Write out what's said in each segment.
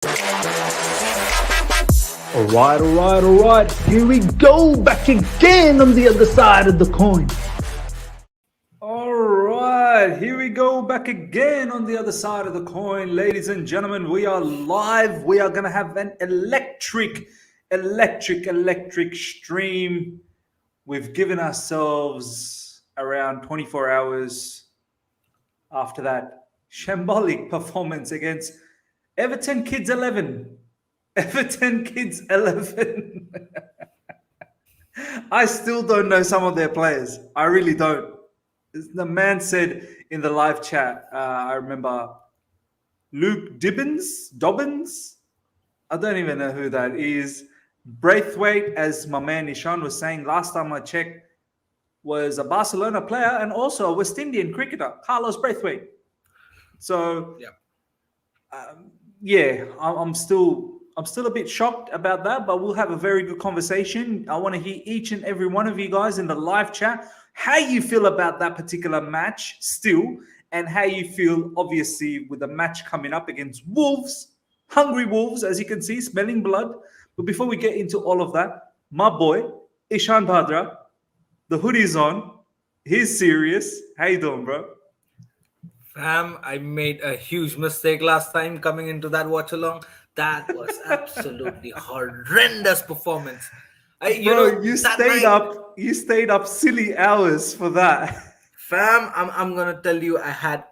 All right. Here we go, back again on the other side of the coin. All right, here we go, back again on the other side of the coin. Ladies and gentlemen, we are live. We are going to have an electric stream. We've given ourselves around 24 hours after that shambolic performance against Everton Kids 11. Everton Kids 11. I still don't know some of their players. I really don't. The man said in the live chat, I remember Luke Dobbins. I don't even know who that is. Braithwaite, as my man Ishan was saying last time I checked, was a Barcelona player and also a West Indian cricketer, Carlos Braithwaite. So, I'm still a bit shocked about that, but we'll have a very good conversation. I want to hear each and every one of you guys in the live chat how you feel about that particular match still, and how you feel, obviously, with the match coming up against Wolves, hungry Wolves, as you can see, smelling blood. But before we get into all of that, my boy, Ishan Bhadra, the hoodie's on. He's serious. How you doing, bro? Fam, I made a huge mistake last time coming into that watch along. That was absolutely horrendous performance. You stayed up silly hours for that. Fam, I'm gonna tell you, I had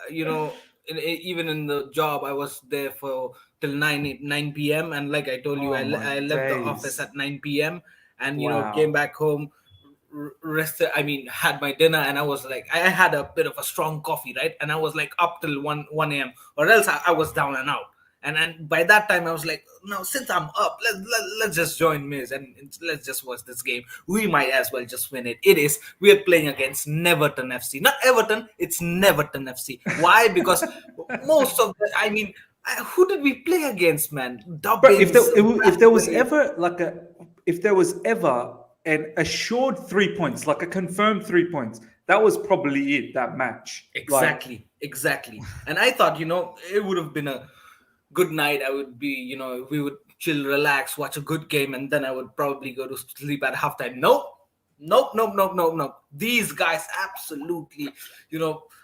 even in the job I was there for till 9 p.m. and like I told you, I left the office at 9 p.m. and came back home, rested. Had my dinner, and I was like, I had a bit of a strong coffee, right? And I was like up till 1 a.m. or else I was down and out. And by that time, I was like, no, since I'm up, let's just join Miz and let's just watch this game. We might as well just win it. We are playing against Neverton FC. Not Everton, it's Neverton FC. Why? Because most of the, who did we play against, man? Dobbins, if there was ever an assured 3 points, like a confirmed 3 points, that was probably it, that match. Exactly. And I thought, it would have been a good night. I would be, we would chill, relax, watch a good game, and then I would probably go to sleep at halftime. Nope. These guys absolutely,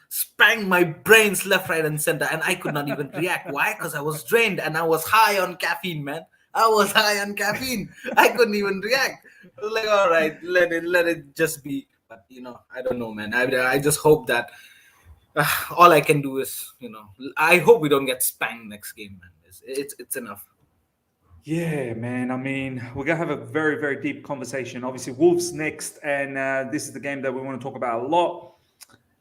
spanked my brains left, right, and center, and I could not even react. Why? Because I was drained and I was high on caffeine, man. I was high on caffeine. I couldn't even react. I was like, all right, let it just be. But, I don't know, man. I just hope that all I can do is, I hope we don't get spanked next game, man. It's enough. Yeah, man. We're going to have a very, very deep conversation. Obviously, Wolves next, and this is the game that we want to talk about a lot.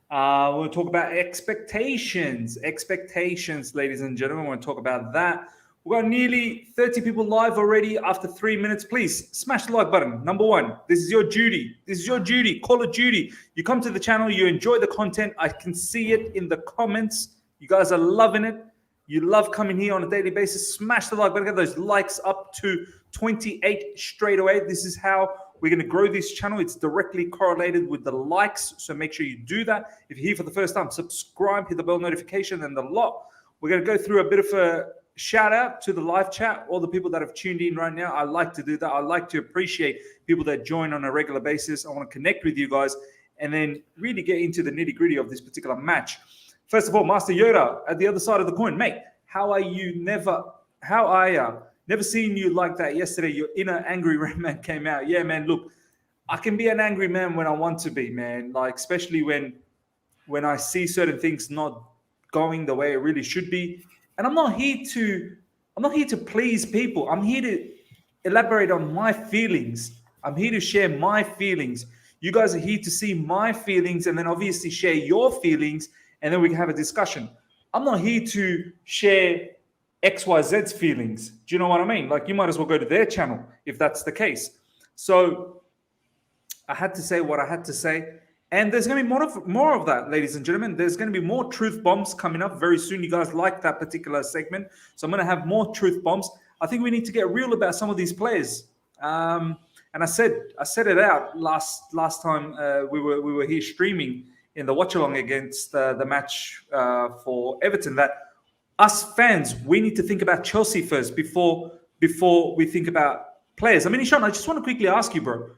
We want to talk about expectations, ladies and gentlemen. We want to talk about that. We've got nearly 30 people live already after 3 minutes. Please smash the like button. Number one, this is your duty. Call of duty. You come to the channel, you enjoy the content. I can see it in the comments. You guys are loving it. You love coming here on a daily basis. Smash the like button. Get those likes up to 28 straight away. This is how we're going to grow this channel. It's directly correlated with the likes. So make sure you do that. If you're here for the first time, subscribe, hit the bell notification and the lot. We're going to go through a bit of a shout out to the live chat, all the people that have tuned in right now. I like to do that. I like to appreciate people that join on a regular basis. I want to connect with you guys and then really get into the nitty gritty of this particular match. First of all, Master Yoda at the other side of the coin, mate. How are you? Never seen you like that yesterday. Your inner angry man came out. Yeah, man. Look, I can be an angry man when I want to be, man. Like especially when I see certain things not going the way it really should be. And I'm not here to please people. I'm here to elaborate on my feelings. I'm here to share my feelings. You guys are here to see my feelings and then obviously share your feelings, and then we can have a discussion. I'm not here to share XYZ's feelings. Do you know what I mean? Like you might as well go to their channel if that's the case. So I had to say what I had to say. And there's going to be more of that, ladies and gentlemen. There's going to be more truth bombs coming up very soon. You guys like that particular segment. So I'm going to have more truth bombs. I think we need to get real about some of these players. And I said it out last time we were here streaming in the watch along against the match for Everton, that us fans, we need to think about Chelsea first before we think about players. I mean, Ishan, I just want to quickly ask you, bro.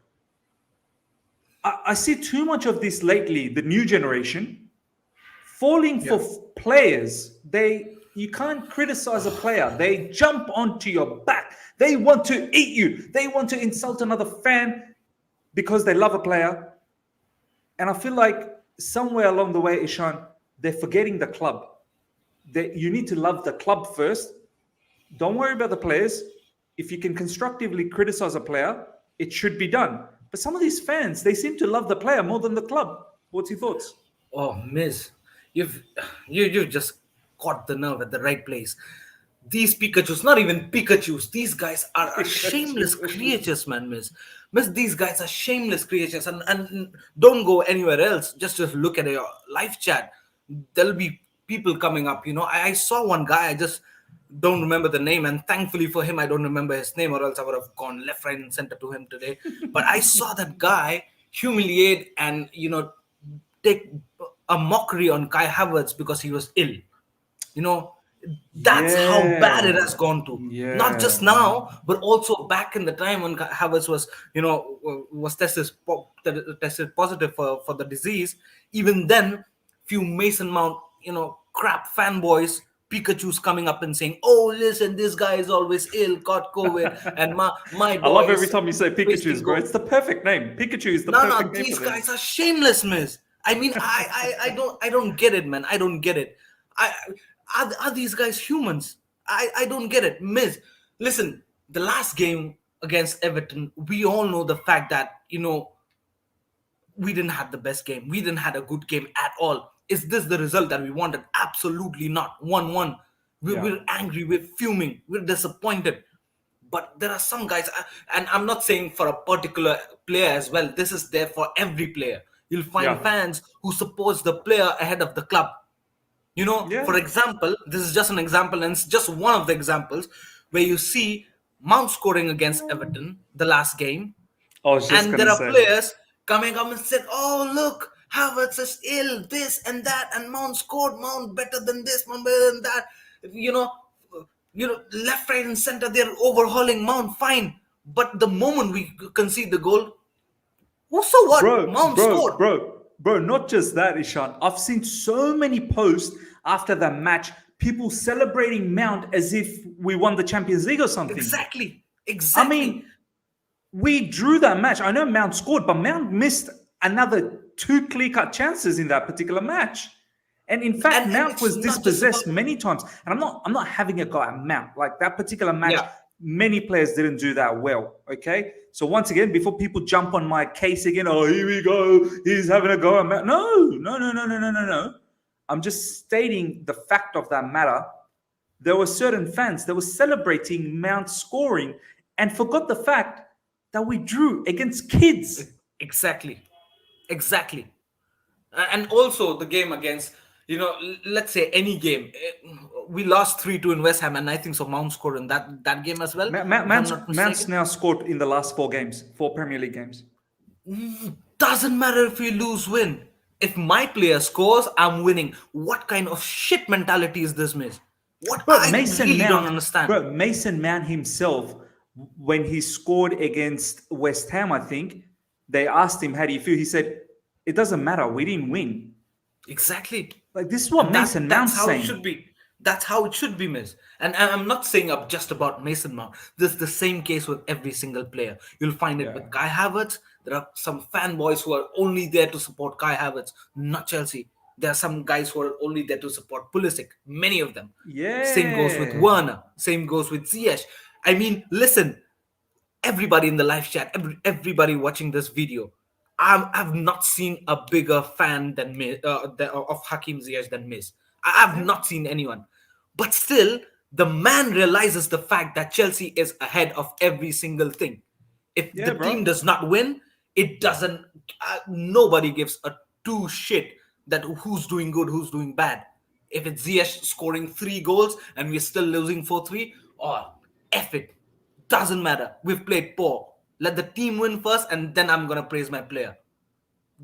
I see too much of this lately. The new generation falling for Yeah. players. You can't criticize a player. They jump onto your back. They want to eat you. They want to insult another fan because they love a player. And I feel like somewhere along the way, Ishan, they're forgetting the club. You need to love the club first. Don't worry about the players. If you can constructively criticize a player, it should be done. But some of these fans, they seem to love the player more than the club. What's your thoughts? Oh, Miss, you've just caught the nerve at the right place. These Pikachu's, not even Pikachu's, these guys are shameless creatures, man, Miss. Miss, these guys are shameless creatures, and don't go anywhere else. Just look at your live chat. There'll be people coming up. I saw one guy. I just don't remember the name, and thankfully for him, I don't remember his name, or else I would have gone left, right, and center to him today. But I saw that guy humiliate and take a mockery on Kai Havertz because he was ill. That's how bad it has gone to. Not just now, but also back in the time when Havertz was tested positive for the disease. Even then, few Mason Mount, crap fanboys, Pikachu's coming up and saying, "Oh, listen, this guy is always ill, got COVID," and my I love every time you say Pikachu's, bro. It's the perfect name. Pikachu is the perfect name. These guys are shameless, Miss. I mean, I don't get it, man. I don't get it. Are these guys humans? I don't get it, Miss. Listen, the last game against Everton, we all know the fact that we didn't have the best game. We didn't have a good game at all. Is this the result that we wanted? Absolutely not. 1-1. We're angry. We're fuming. We're disappointed. But there are some guys, and I'm not saying for a particular player as well. This is there for every player. You'll find fans who support the player ahead of the club. For example, this is just an example, and it's just one of the examples where you see Mount scoring against Everton the last game, and there are players coming up and said, "Oh, look, Havertz is ill, this and that, and Mount scored. Mount better than this, Mount better than that." Left, right, and center, they're overhauling Mount, fine. But the moment we concede the goal, so what? Mount scored. Bro, not just that, Ishan. I've seen so many posts after the match, people celebrating Mount as if we won the Champions League or something. Exactly. I mean, we drew that match. I know Mount scored, but Mount missed another 2 clear-cut chances in that particular match. And in fact, Mount was dispossessed many times. And I'm not having a go at Mount. Like that particular match, many players didn't do that well. Okay. So once again, before people jump on my case again, oh, here we go, he's having a go at Mount. No. I'm just stating the fact of that matter. There were certain fans that were celebrating Mount scoring and forgot the fact that we drew against kids. Exactly. And also the game against, let's say any game. We lost 3-2 in West Ham, and I think so Mount scored in that game as well. Mount's now scored in the last 4 games, 4 Premier League games. Doesn't matter if we lose, win. If my player scores, I'm winning. What kind of shit mentality is this, Miss? Don't understand. Bro, Mason Mount himself, when he scored against West Ham, I think, they asked him, how do you feel? He said, it doesn't matter. We didn't win. Exactly. Like, this is what Mason Mount's saying. That's how it should be. That's how it should be, Miss. And I'm not saying just about Mason Mount. This is the same case with every single player. You'll find it with Kai Havertz. There are some fanboys who are only there to support Kai Havertz, not Chelsea. There are some guys who are only there to support Pulisic. Many of them. Yeah. Same goes with Werner. Same goes with Ziyech. I mean, listen, everybody in the live chat, everybody watching this video, I've not seen a bigger fan than of Hakim Ziyech than Miz. I've not seen anyone. But still, the man realizes the fact that Chelsea is ahead of every single thing. If the team does not win, it doesn't. Nobody gives a two shit that who's doing good, who's doing bad. If it's Ziyech scoring 3 goals and we're still losing 4-3, F it. Doesn't matter. We've played poor. Let the team win first, and then I'm gonna praise my player.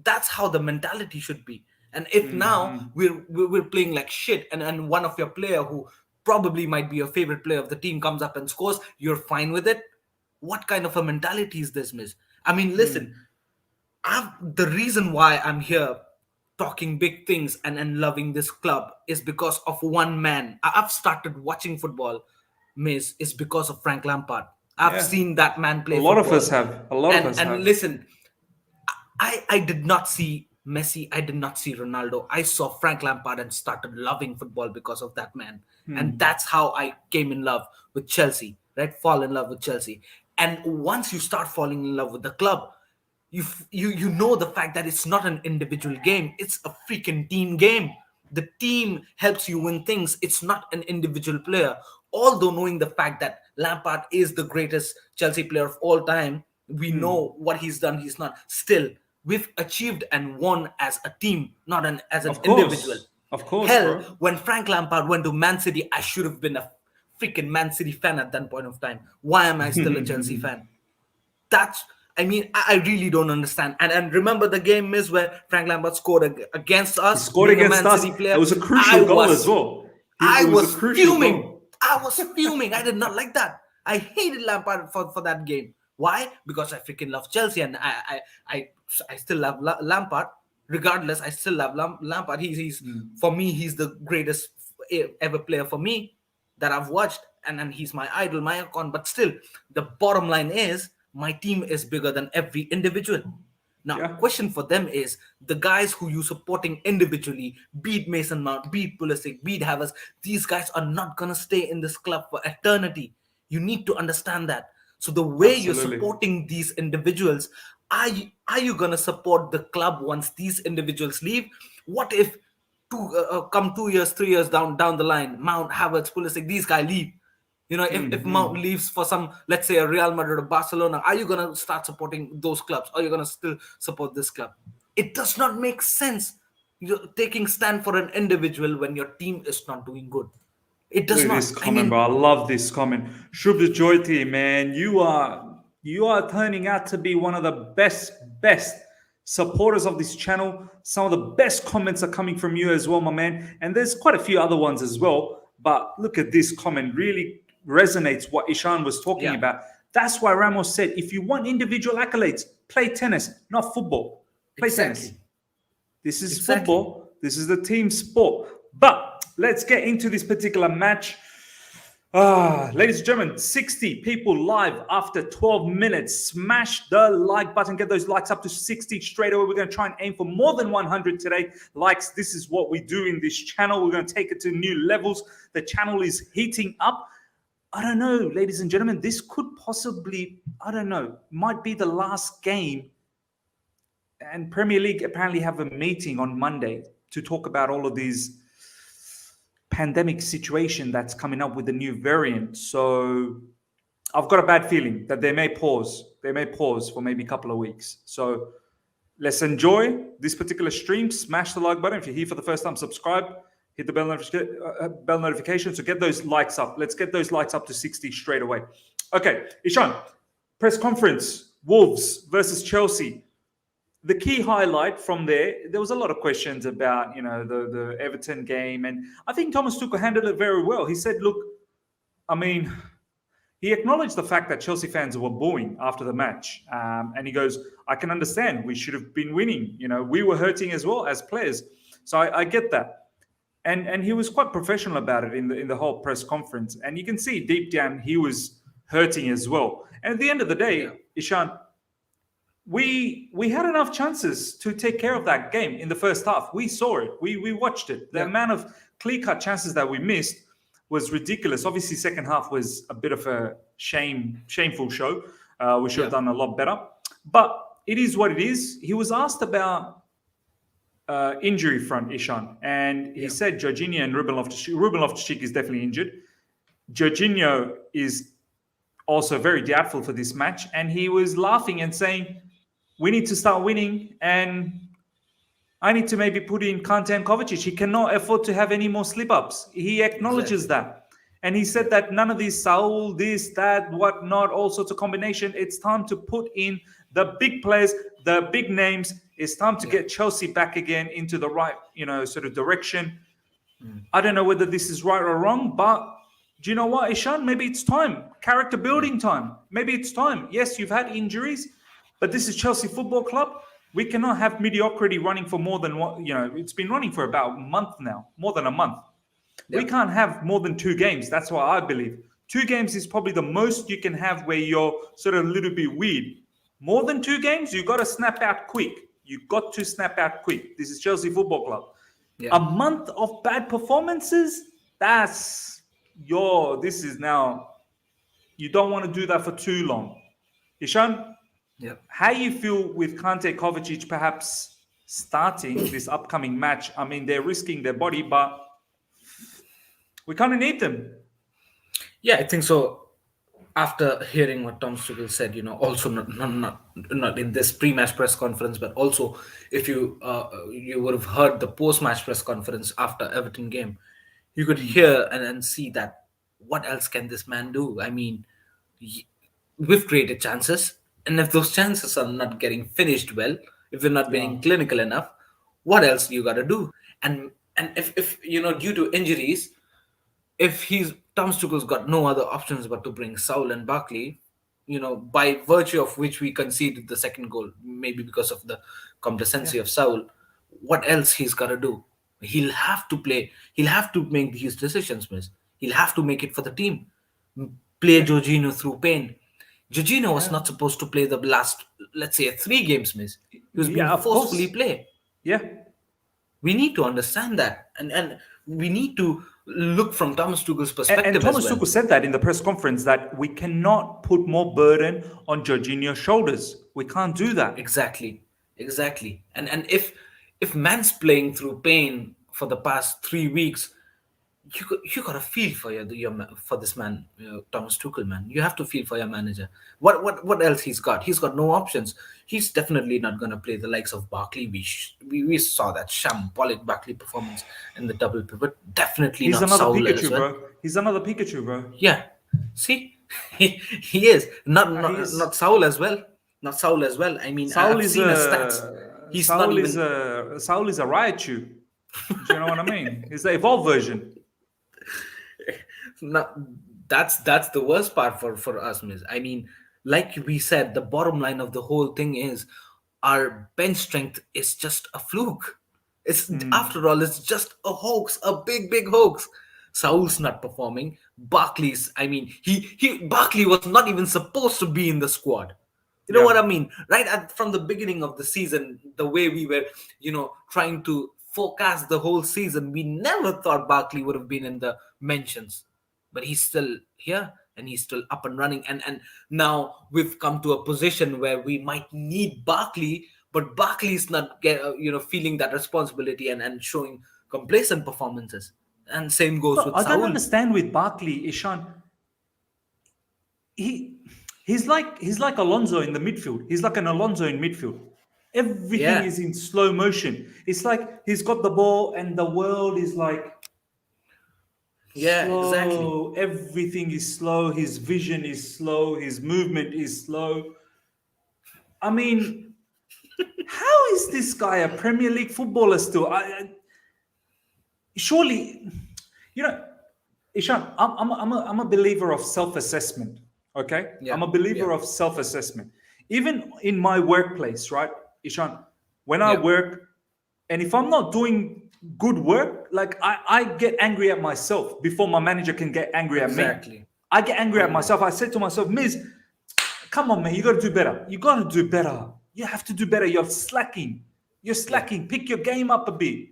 That's how the mentality should be. And if now we're playing like shit, and one of your player who probably might be your favorite player of the team, comes up and scores, you're fine with it. What kind of a mentality is this, Miss? I mean, listen, the reason why I'm here talking big things and loving this club is because of one man. I've started watching football, Miss, is because of Frank Lampard. I've seen that man play A lot football. of us have. A lot of us have. And listen, I did not see Messi. I did not see Ronaldo. I saw Frank Lampard and started loving football because of that man. And that's how I came in love with Chelsea, right? Fall in love with Chelsea. And once you start falling in love with the club, you know the fact that it's not an individual game. It's a freaking team game. The team helps you win things. It's not an individual player. Although knowing the fact that Lampard is the greatest Chelsea player of all time, we know what he's done. He's not. Still, we've achieved and won as a team, not as an individual. Of course. Hell, bro. when Frank Lampard went to Man City, I should have been a freaking Man City fan at that point of time. Why am I still a Chelsea fan? I really don't understand. And remember the game, Miss, where Frank Lampard scored against us? He scored against us. It was a crucial goal as well. I was fuming. I did not like that. I hated Lampard for that game. Why? Because I freaking love Chelsea, and I still love Lampard. Regardless, I still love Lampard. He's for me, he's the greatest ever player for me that I've watched, and he's my idol, my icon. But still, the bottom line is my team is bigger than every individual. Now, question for them is the guys who you supporting individually, beat Mason Mount, beat Pulisic, beat Havertz, these guys are not gonna stay in this club for eternity. You need to understand that. So the way you're supporting these individuals, are you gonna support the club once these individuals leave? What if come 2 years, 3 years down the line, Mount, Havertz, Pulisic, these guys leave? You know, if Mount leaves for some, let's say, a Real Madrid or Barcelona, are you gonna start supporting those clubs? Or are you gonna still support this club? It does not make sense. You're taking stand for an individual when your team is not doing good. It does not. This comment, bro. I love this comment. Shubha Jyoti, man, you are turning out to be one of the best supporters of this channel. Some of the best comments are coming from you as well, my man. And there's quite a few other ones as well. But look at this comment. Really resonates what Ishan was talking about. That's why Ramos said, if you want individual accolades, play tennis, not football. Play tennis. This is football. This is the team sport. But let's get into this particular match. Ladies and gentlemen, 60 people live after 12 minutes. Smash the like button. Get those likes up to 60 straight away. We're going to try and aim for more than 100 today. Likes, this is what we do in this channel. We're going to take it to new levels. The channel is heating up. I don't know, ladies and gentlemen, this could possibly, I don't know, might be the last game. And Premier League apparently have a meeting on Monday to talk about all of these pandemic situation that's coming up with the new variant. So I've got a bad feeling that they may pause. They may pause for maybe a couple of weeks. So let's enjoy this particular stream. Smash the like button. If you're here for the first time, subscribe. Hit the bell notification. So get those likes up. Let's get those likes up to 60 straight away. Okay, Ishan, press conference, Wolves versus Chelsea. The key highlight from there was a lot of questions about, the Everton game. And I think Thomas Tuchel handled it very well. He said, look, he acknowledged the fact that Chelsea fans were booing after the match. And he goes, I can understand. We should have been winning. We were hurting as well as players. So I get that. And he was quite professional about it in the whole press conference. And you can see deep down he was hurting as well. And at the end of the day, Ishan, we had enough chances to take care of that game in the first half. We saw it. We watched it. The amount of clear-cut chances that we missed was ridiculous. Obviously, second half was a bit of a shameful show. We should have done a lot better. But it is what it is. He was asked about injury front, Ishan, and he said Jorginho and Ruben Loftus-Cheek is definitely injured. Jorginho is also very doubtful for this match, and he was laughing and saying, we need to start winning, and I need to maybe put in Kante and Kovacic. He cannot afford to have any more slip-ups. He acknowledges that. And he said that none of these Saul, this, that, whatnot, all sorts of combination. It's time to put in the big players, the big names. It's time to get Chelsea back again into the right, sort of direction. I don't know whether this is right or wrong, but do you know what, Ishan? Maybe it's time. Character building time. Maybe it's time. Yes, you've had injuries, but this is Chelsea Football Club. We cannot have mediocrity running for more than what, it's been running for about a month now, more than a month. We can't have more than 2 games. That's what I believe. 2 games is probably the most you can have where you're sort of a little bit weird. More than 2 games, you got to snap out quick. You got to snap out quick. This is Chelsea Football Club. A month of bad performances, this is now, you don't want to do that for too long. Ishan, how you feel with Kante Kovacic perhaps starting this upcoming match? I mean, they're risking their body, but we kind of need them. Yeah, I think so. After hearing what Tom Tuchel said, also not in this pre-match press conference, but also if you would have heard the post-match press conference after Everton game, you could hear and see that what else can this man do? I mean, we've created chances, and if those chances are not getting finished well, if they're not being clinical enough, what else you got to do? And if due to injuries, if Tom Tuchel's got no other options but to bring Saul and Barkley, by virtue of which we conceded the second goal, maybe because of the complacency of Saul, what else he's got to do? He'll have to play. He'll have to make these decisions, miss. He'll have to make it for the team. Play Jorginho through pain. Jorginho was not supposed to play the last, let's say, 3 games, miss. He was being forcefully play. Yeah. We need to understand that. And we need to look from Thomas Tuchel's perspective. And Thomas Tuchel said that in the press conference, that we cannot put more burden on Jorginho's shoulders. We can't do that. Exactly. And if man's playing through pain for the past 3 weeks, you gotta feel for this man, Thomas Tuchel, man. You have to feel for your manager. What else he's got? He's got no options. He's definitely not gonna play the likes of Barkley. We saw that shambolic Barkley performance in the double pivot. Definitely he's not another Saul Pikachu, as well. bro. He's another Pikachu, bro. Yeah. See, he is not Saul as well. Not Saul as well. I mean, Saul I've seen his stats. He's Saul not even. Saul is a Raichu. Do you know what I mean? He's the evolved version. No, that's the worst part for us, miss. I mean, like we said, the bottom line of the whole thing is our bench strength is just a fluke. It's after all, it's just a hoax, a big hoax. Saul's not performing. Barkley's, I mean, Barkley was not even supposed to be in the squad. You know what I mean? Right from the beginning of the season, the way we were, trying to forecast the whole season, we never thought Barkley would have been in the mentions. But he's still here and he's still up and running. And now we've come to a position where we might need Barkley, but Barkley's not feeling that responsibility and showing complacent performances. And same goes with Saul. I don't understand with Barkley, Ishan. He's like Alonso in the midfield. He's like an Alonso in midfield. Everything is in slow motion. It's like he's got the ball and the world is like slow. Exactly. Everything is slow. His vision is slow. His movement is slow. I mean, how is this guy a Premier League footballer still? Surely, Ishan, I'm a believer of self-assessment. Okay, I'm a believer of self-assessment. Even in my workplace, right, Ishan, when I work, and if I'm not doing good work, like I get angry at myself before my manager can get angry at me. I get angry at myself. I said to myself, Miz, come on, man, you got to do better. You got to do better. You have to do better. You're slacking. Pick your game up a bit.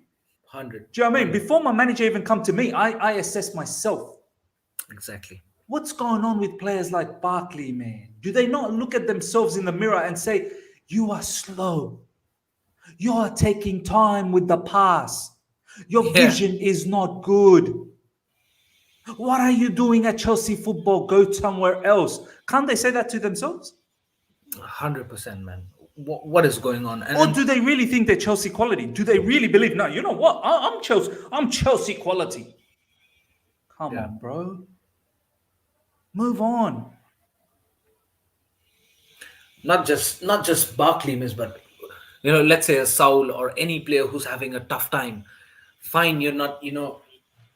100. Do you know what I mean? Before my manager even come to me, I assess myself. Exactly. What's going on with players like Barkley, man? Do they not look at themselves in the mirror and say, you are slow. You are taking time with the pass. Your vision is not good. What are you doing at Chelsea football? Go somewhere else. Can't they say that to themselves? 100%, man. What is going on? Or do they really think they're Chelsea quality? Do they really believe, no, you know what? I'm Chelsea quality. Come on, bro. Move on. Not just Barkley, miss, but let's say a Saul or any player who's having a tough time. Fine, you're not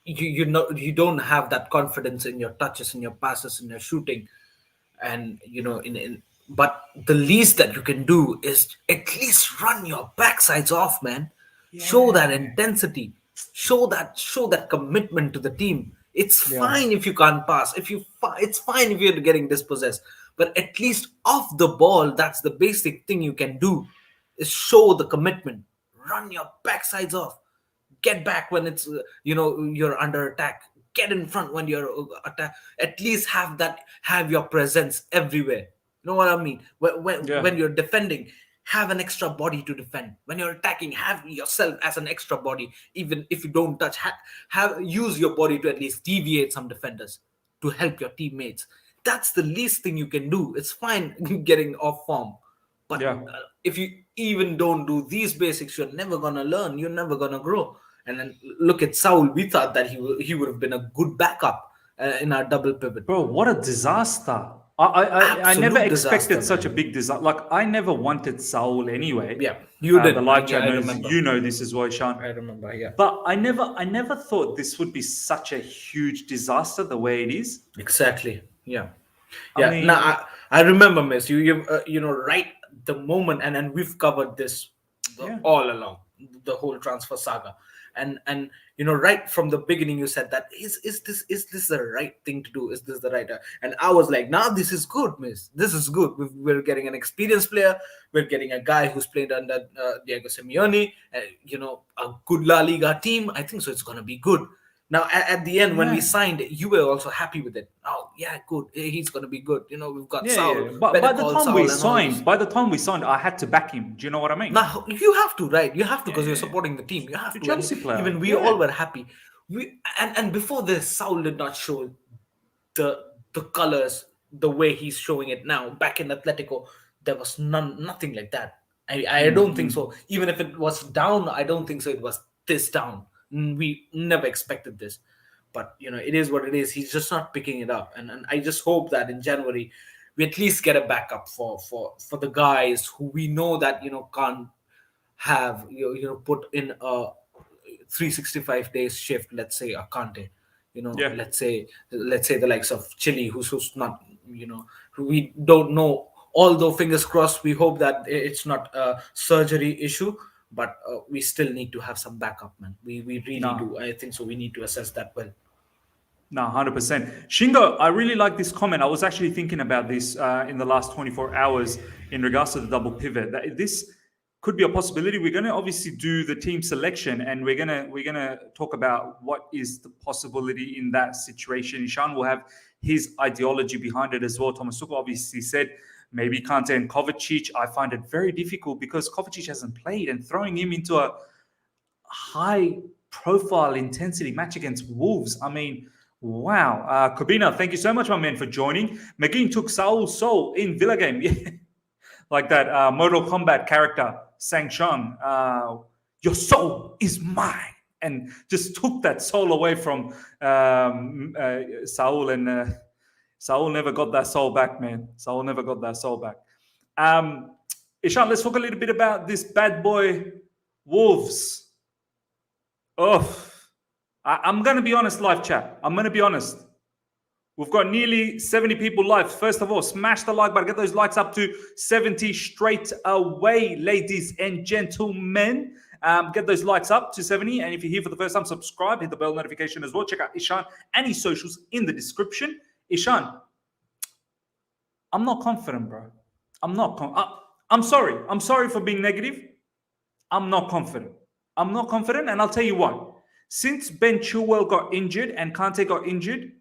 you don't have that confidence in your touches, in your passes, in your shooting, and in but the least that you can do is at least run your backsides off, man. Show that Yeah. intensity, show that commitment to the team. It's Yeah. fine if you can't pass, it's fine if you're getting dispossessed, but at least off the ball, that's the basic thing you can do, is show the commitment. Run your backsides off. Get back when it's you're under attack. Get in front when you're attack. At least have your presence everywhere. You know what I mean? Yeah. When you're defending, have an extra body to defend. When you're attacking, have yourself as an extra body. Even if you don't touch, have use your body to at least deviate some defenders to help your teammates. That's the least thing you can do. It's fine getting off form, but Yeah. if you even don't do these basics, you're never gonna learn. You're never gonna grow. And then look at Saul. We thought that he would have been a good backup in our double pivot. Bro, what a disaster. I never Absolute disaster, expected such a man. big disaster. Like, I never wanted Saul anyway. Yeah, you The did. live Yeah, chat I knows, remember. you know this as well, Ishan. I remember. Yeah, But I never thought this would be such a huge disaster the way it is. exactly. Yeah, I yeah. Now mean, I remember, Miss. Right the moment, and we've covered this yeah. all along the whole transfer saga, and right from the beginning you said that is this the right thing to do? Is this the right? And I was like, nah, this is good, Miss. This is good. We're getting an experienced player. We're getting a guy who's played under Diego Simeone. A good La Liga team. I think so. It's gonna be good. Now, at the end, when we Yeah. signed, you were also happy with it. Oh, yeah, good. He's going to be good. We've got Yeah, Saul, yeah. But better call Saul and all this. by the time we signed, I had to back him. Do you know what I mean? Now, you have to, right? You have to Yeah, because yeah, you're yeah. supporting the team. You have The to. And Chelsea player. even we all Yeah. were happy. And before this, Saul did not show the colors the way he's showing it now. Back in Atletico, there was nothing like that. I don't think so. Even if it was down, I don't think so. It was this down. We never expected this. But it is what it is. He's just not picking it up, and I just hope that in January we at least get a backup for the guys who we know that can't have put in a 365 days shift. Let's say a Kante, Yeah. let's say the likes of Chile, who's not who we don't know. Although fingers crossed, we hope that it's not a surgery issue. But we still need to have some backup, man. We really No. do. I think so. We need to assess that well. No, 100%. Shingo, I really like this comment. I was actually thinking about this in the last 24 hours in regards to the double pivot. That this could be a possibility. We're going to obviously do the team selection, and we're gonna talk about what is the possibility in that situation. Ishan will have his ideology behind it as well. Thomas Tuchel obviously said maybe Kante and Kovacic. I find it very difficult because Kovacic hasn't played, and throwing him into a high profile intensity match against Wolves. I mean, wow. Kabina, thank you so much, my man, for joining. McGinn took Saul's soul in Villa game. Yeah. Like that Mortal Kombat character, Sang Shang. Your soul is mine. And just took that soul away from Saul. And Saul never got that soul back, man. Saul never got that soul back. Ishan, let's talk a little bit about this bad boy Wolves. Oh, I'm going to be honest, live chat. I'm going to be honest. We've got nearly 70 people live. First of all, smash the like button. Get those likes up to 70 straight away, ladies and gentlemen. Get those likes up to 70. And if you're here for the first time, subscribe. Hit the bell notification as well. Check out Ishan and his socials in the description. Ishan, I'm not confident, bro. I'm sorry. I'm sorry for being negative. I'm not confident. And I'll tell you why. Since Ben Chilwell got injured and Kante got injured,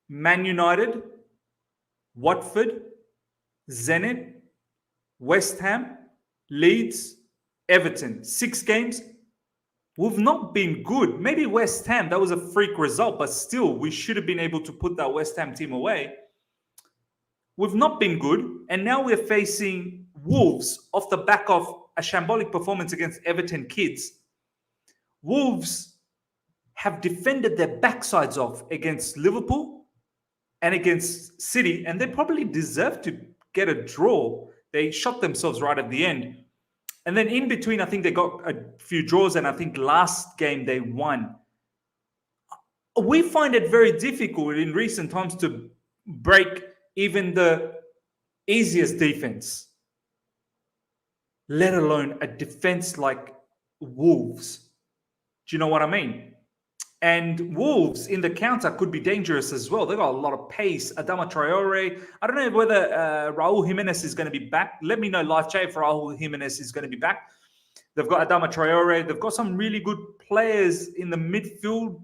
Man United, Watford, Zenit, West Ham, Leeds, Everton, 6 games. We've not been good. Maybe West Ham, that was a freak result, but still, we should have been able to put that West Ham team away. We've not been good, and now we're facing Wolves off the back of a shambolic performance against Everton kids. Wolves have defended their backsides off against Liverpool and against City, and they probably deserve to get a draw. They shot themselves right at the end. And then in between, I think they got a few draws, and I think last game they won. We find it very difficult in recent times to break even the easiest defense, let alone a defense like Wolves. Do you know what I mean? And Wolves in the counter could be dangerous as well. They got a lot of pace. Adama Traore. I don't know whether Raul Jimenez is going to be back. Let me know live chat if Raul Jimenez is going to be back. They've got Adama Traore. They've got some really good players in the midfield.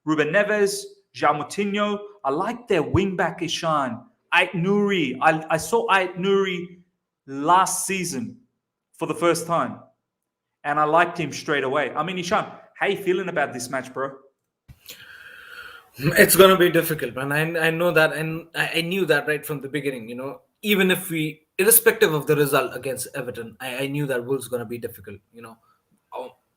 Ruben Neves, João Moutinho. I like their wingback, Ishan. Ait Nouri. I saw Ait Nouri last season for the first time, and I liked him straight away. I mean, Ishan, how you feeling about this match, bro? It's going to be difficult, man. I know that, and I knew that right from the beginning. Even if irrespective of the result against Everton, I knew that Wolves going to be difficult.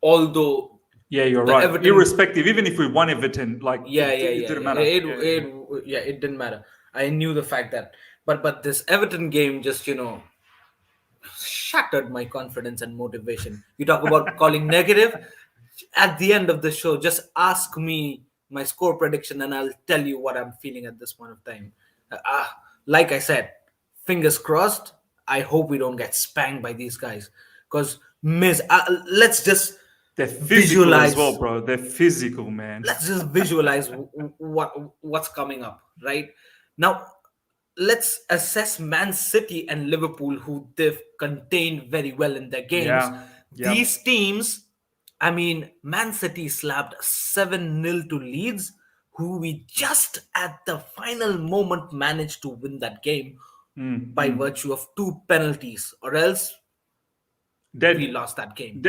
Although yeah, you're right. Everton, irrespective, even if we won Everton, it didn't matter. It didn't matter. I knew the fact that, but this Everton game just shattered my confidence and motivation. You talk about calling negative. At the end of the show, just ask me my score prediction and I'll tell you what I'm feeling at this point of time. Like I said, fingers crossed. I hope we don't get spanked by these guys, because let's just they're physical visualize as well, bro. They're physical, man. Let's just visualize what's coming up right now. Let's assess Man City and Liverpool, who they've contained very well in their games. Yeah. These teams, I mean, Man City slapped 7-0 to Leeds, who we just at the final moment managed to win that game by virtue of 2 penalties, or else we lost that game.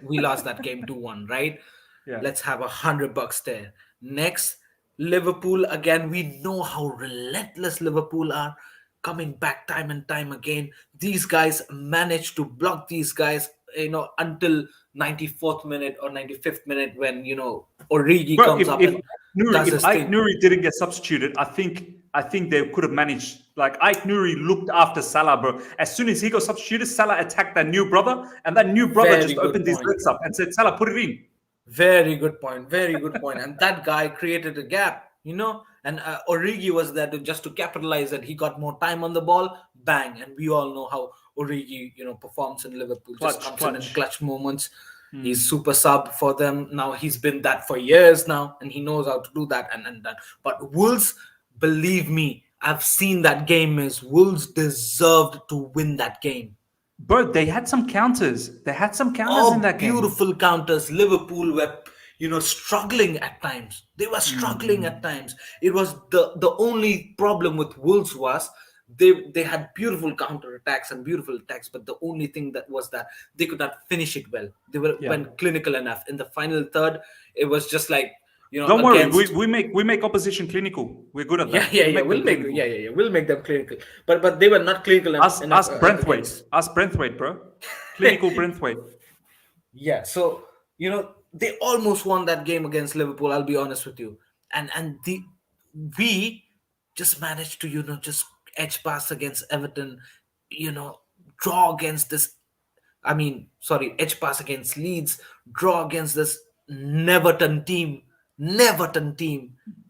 We lost that game 2-1, right? Yeah. Let's have $100 there. Next, Liverpool, again, we know how relentless Liverpool are, coming back time and time again. These guys managed to block these guys, until 94th minute or 95th minute when, Origi comes up. If Ait Nouri didn't get substituted, I think they could have managed. Like, Ait Nouri looked after Salah, bro. As soon as he got substituted, Salah attacked that new brother, and that new brother just opened his legs up and said, Salah, put it in. Very good point. And that guy created a gap, and Origi was there to capitalize that. He got more time on the ball, bang. And we all know how Origi, performs in Liverpool. Just comes in clutch moments. He's super sub for them. Now he's been that for years now, and he knows how to do that. And that. But Wolves, believe me, I've seen that game. Wolves deserved to win that game. Bro, they had some counters. In that game. Beautiful counters. Liverpool were, struggling at times. They were struggling at times. It was the only problem with Wolves was they had beautiful counter attacks and beautiful attacks, but the only thing that was that they could not finish it well. They weren't clinical enough. In the final third, it was just like, don't worry, we make opposition clinical. We're good at that. We'll make them clinical. But they were not clinical enough. Ask Brentwaite, bro. Clinical Brentwaite. Yeah, so they almost won that game against Liverpool, I'll be honest with you. And we just managed to, just edge pass against Everton, draw against this. Edge pass against Leeds, draw against this Neverton team.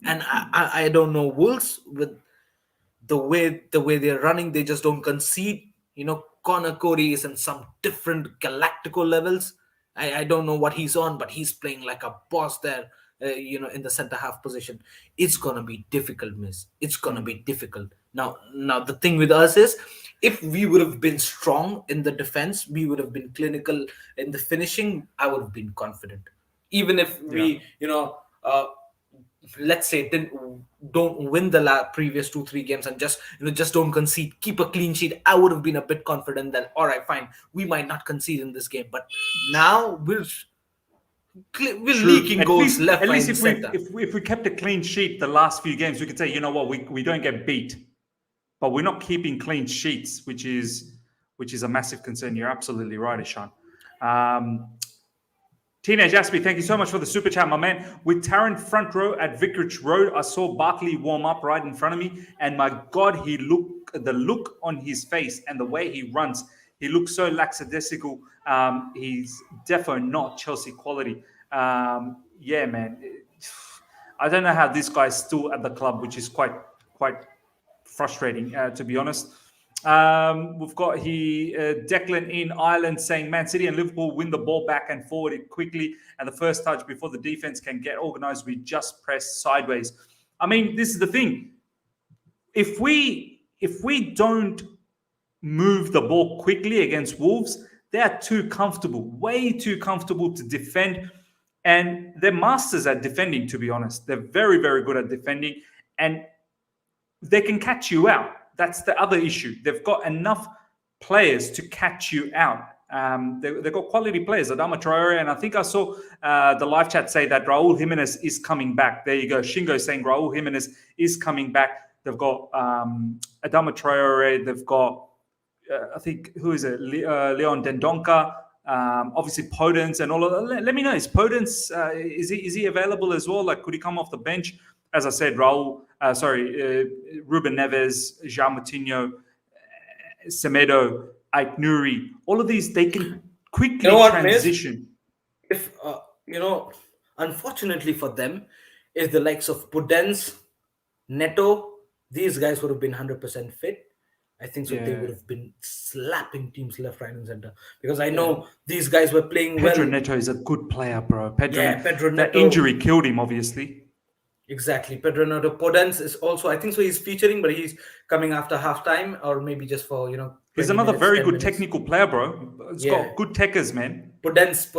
And I don't know, Wolves, with the way they're running, they just don't concede. Connor Cody is in some different galactical levels. I don't know what he's on, but he's playing like a boss there, in the center half position. It's gonna be difficult, miss. It's gonna be difficult. Now the thing with us is, if we would have been strong in the defense, we would have been clinical in the finishing, I would have been confident. Even if we, let's say don't win the previous 2-3 games and just don't concede, keep a clean sheet, I would have been a bit confident that, all right, fine, we might not concede in this game. But now we're leaking goals left, right, and center. If we kept a clean sheet the last few games, we could say, you know what, we don't get beat, but we're not keeping clean sheets, which is a massive concern. You're absolutely right, Ishan. Teenage Aspie, thank you so much for the super chat, my man. With Tarrant front row at Vicarage Road, I saw Barkley warm up right in front of me, and my God, the look on his face and the way he runs, He looks so lackadaisical. He's definitely not Chelsea quality. Yeah, man. I don't know how this guy's still at the club, which is quite frustrating, to be honest. We've got here Declan in Ireland saying Man City and Liverpool win the ball back and forward quickly, and the first touch before the defense can get organised, we just press sideways. I mean, this is the thing. If we don't move the ball quickly against Wolves, they are too comfortable, way too comfortable to defend. And they're masters at defending, to be honest. They're very, very good at defending. And they can catch you out. That's the other issue. They've got enough players to catch you out. They've got quality players, Adama Traore, and I think I saw the live chat say that Raul Jimenez is coming back. There you go. Shingo saying Raul Jimenez is coming back. They've got Adama Traore. They've got, I think, who is it? Leon Dendonka. Obviously Podence and all of that. Let me know, is Podence is he available as well? Like, could he come off the bench? As I said, Ruben Neves, João Moutinho, Semedo, Ait Nouri, all of these, they can quickly transition. If unfortunately for them, if the likes of Podence, Neto, these guys would have been 100% fit, I think so. Yeah. They would have been slapping teams left, right, and center, because I know these guys were playing Pedro well. Neto is a good player, bro. Pedro Neto. That injury killed him, obviously. Exactly. Pedro Neto. Podence is also, I think so, he's featuring, but he's coming after halftime, or maybe just for, he's another very good technical player, bro. He's got good techers, man. Podence,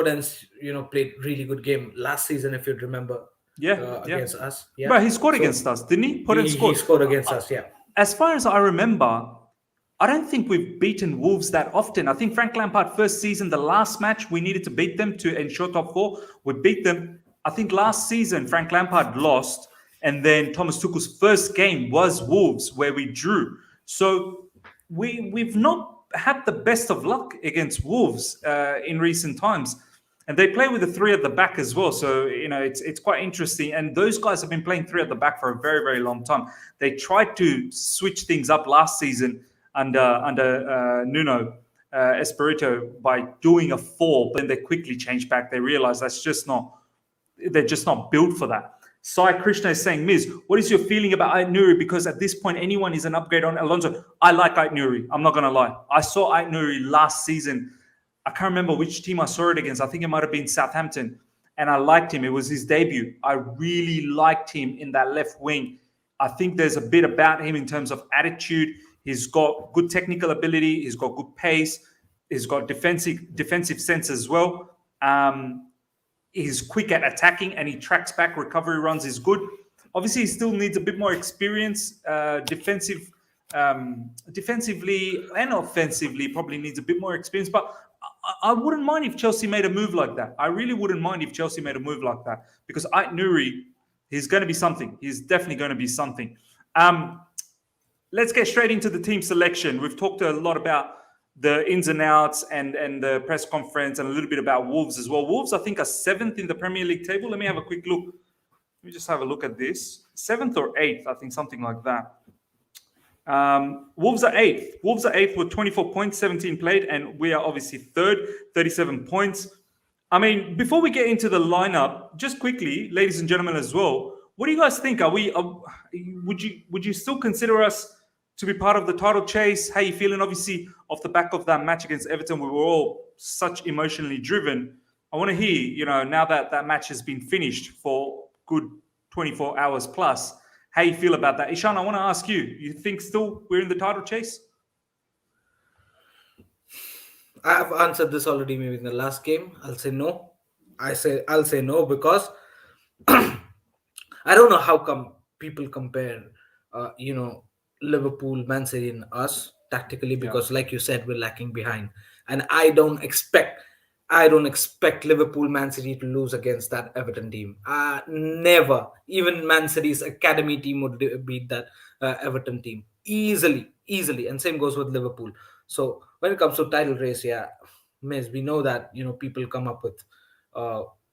played really good game last season, if you remember. Against us. Yeah. But he scored against us, didn't he? He scored against us, yeah. As far as I remember, I don't think we've beaten Wolves that often. I think Frank Lampard first season, the last match, we needed to beat them to ensure top four. We beat them. I think last season, Frank Lampard lost. And then Thomas Tuchel's first game was Wolves, where we drew. So we've not had the best of luck against Wolves in recent times. And they play with the three at the back as well. So, it's quite interesting. And those guys have been playing three at the back for a very, very long time. They tried to switch things up last season under Nuno Espirito by doing a 4, but then they quickly changed back. They realized they're just not built for that. Sai Krishna is saying, Miz, what is your feeling about Ait Nouri? Because at this point, anyone is an upgrade on Alonso. I like Ait Nouri. I'm not going to lie. I saw Ait Nouri last season. I can't remember which team I saw it against. I think it might have been Southampton. And I liked him. It was his debut. I really liked him in that left wing. I think there's a bit about him in terms of attitude. He's got good technical ability. He's got good pace. He's got defensive sense as well. He's quick at attacking and he tracks back. Recovery runs is good. Obviously, he still needs a bit more experience. Defensively and offensively, probably needs a bit more experience. But I wouldn't mind if Chelsea made a move like that. I really wouldn't mind if Chelsea made a move like that, because Ait Nouri, he's going to be something. He's definitely going to be something. Let's get straight into the team selection. We've talked a lot about the ins and outs and the press conference and a little bit about Wolves as well. Wolves, I think, are 7th in the Premier League table. Let me have a quick look. Let me just have a look at this. 7th or 8th, I think, something like that. Wolves are 8th. Wolves are 8th with 24 points, 17 played, and we are obviously 3rd, 37 points. I mean, before we get into the lineup, just quickly, ladies and gentlemen as well, what do you guys think? Would you still consider us to be part of the title chase? How are you feeling? Obviously, off the back of that match against Everton, we were all such emotionally driven. I want to hear, now that that match has been finished for good 24 hours plus, how you feel about that. Ishan, I want to ask you, you think still we're in the title chase? I have answered this already maybe in the last game. I'll say no. I'll say no because I don't know how come people compare, Liverpool, Man City, and us tactically, because like you said, we're lacking behind, and I don't expect Liverpool, Man City to lose against that Everton team. Never. Even Man City's academy team would beat that Everton team easily. And same goes with Liverpool. So when it comes to title race, Miz, we know that people come up with,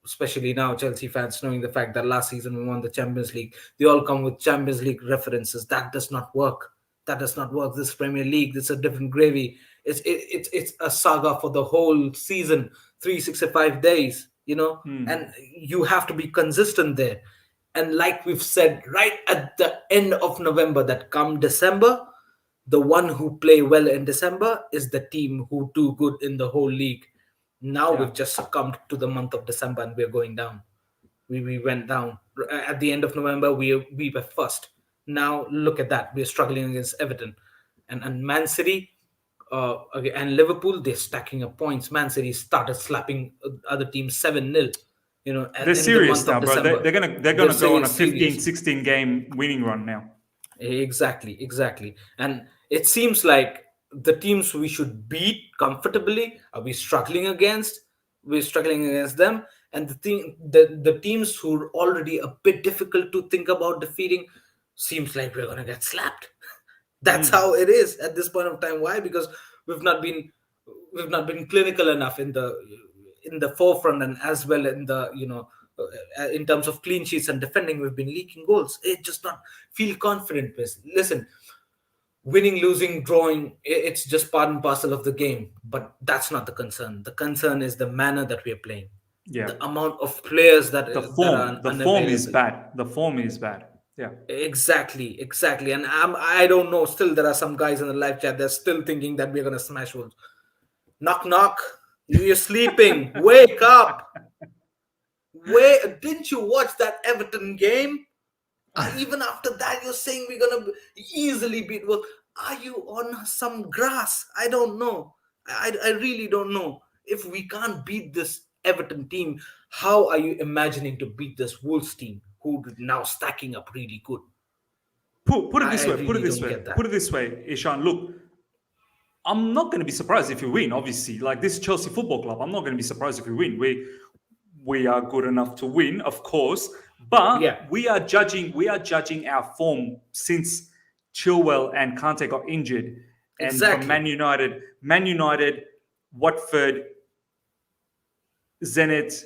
especially now Chelsea fans, knowing the fact that last season we won the Champions League, they all come with Champions League references. That does not work. that does not work. This Premier League, this is a different gravy. It's a saga for the whole season, 365 days, and you have to be consistent there. And like we've said right at the end of November, that come December, the one who play well in December is the team who do good in the whole league. Now we've just succumbed to the month of December and we're going down. We went down at the end of November. We were first. Now look at that. We're struggling against Everton, and Man City, and Liverpool. They're stacking up points. Man City started slapping other teams 7-0. They're serious now, bro. They're gonna go on a 15, 16 game winning run now. Exactly. And it seems like the teams we should beat comfortably, are we struggling against? We're struggling against them. And the teams who are already a bit difficult to think about defeating, seems like we're gonna get slapped. That's how it is at this point of time. Why? Because we've not been clinical enough in the forefront, and as well in the in terms of clean sheets and defending, we've been leaking goals. It just not feel confident. Listen, winning, losing, drawing, it's just part and parcel of the game. But that's not the concern. The concern is the manner that we are playing. Yeah. The amount of players that the form is bad. The form is bad. Yeah. Exactly. And I don't know. Still, there are some guys in the live chat. They're still thinking that we're gonna smash Wolves. Knock, knock. You're sleeping. Wake up. Didn't you watch that Everton game? Even after that, you're saying we're gonna easily beat Wolves. Are you on some grass? I don't know. I really don't know. If we can't beat this Everton team, how are you imagining to beat this Wolves team, who are now stacking up really good? Put it this way, Ishan. Look, I'm not going to be surprised if we win. Obviously, like this Chelsea Football Club, I'm not going to be surprised if we win. We are good enough to win, of course, but we are judging our form since Chilwell and Kante got injured, and from Man United, Watford, Zenit,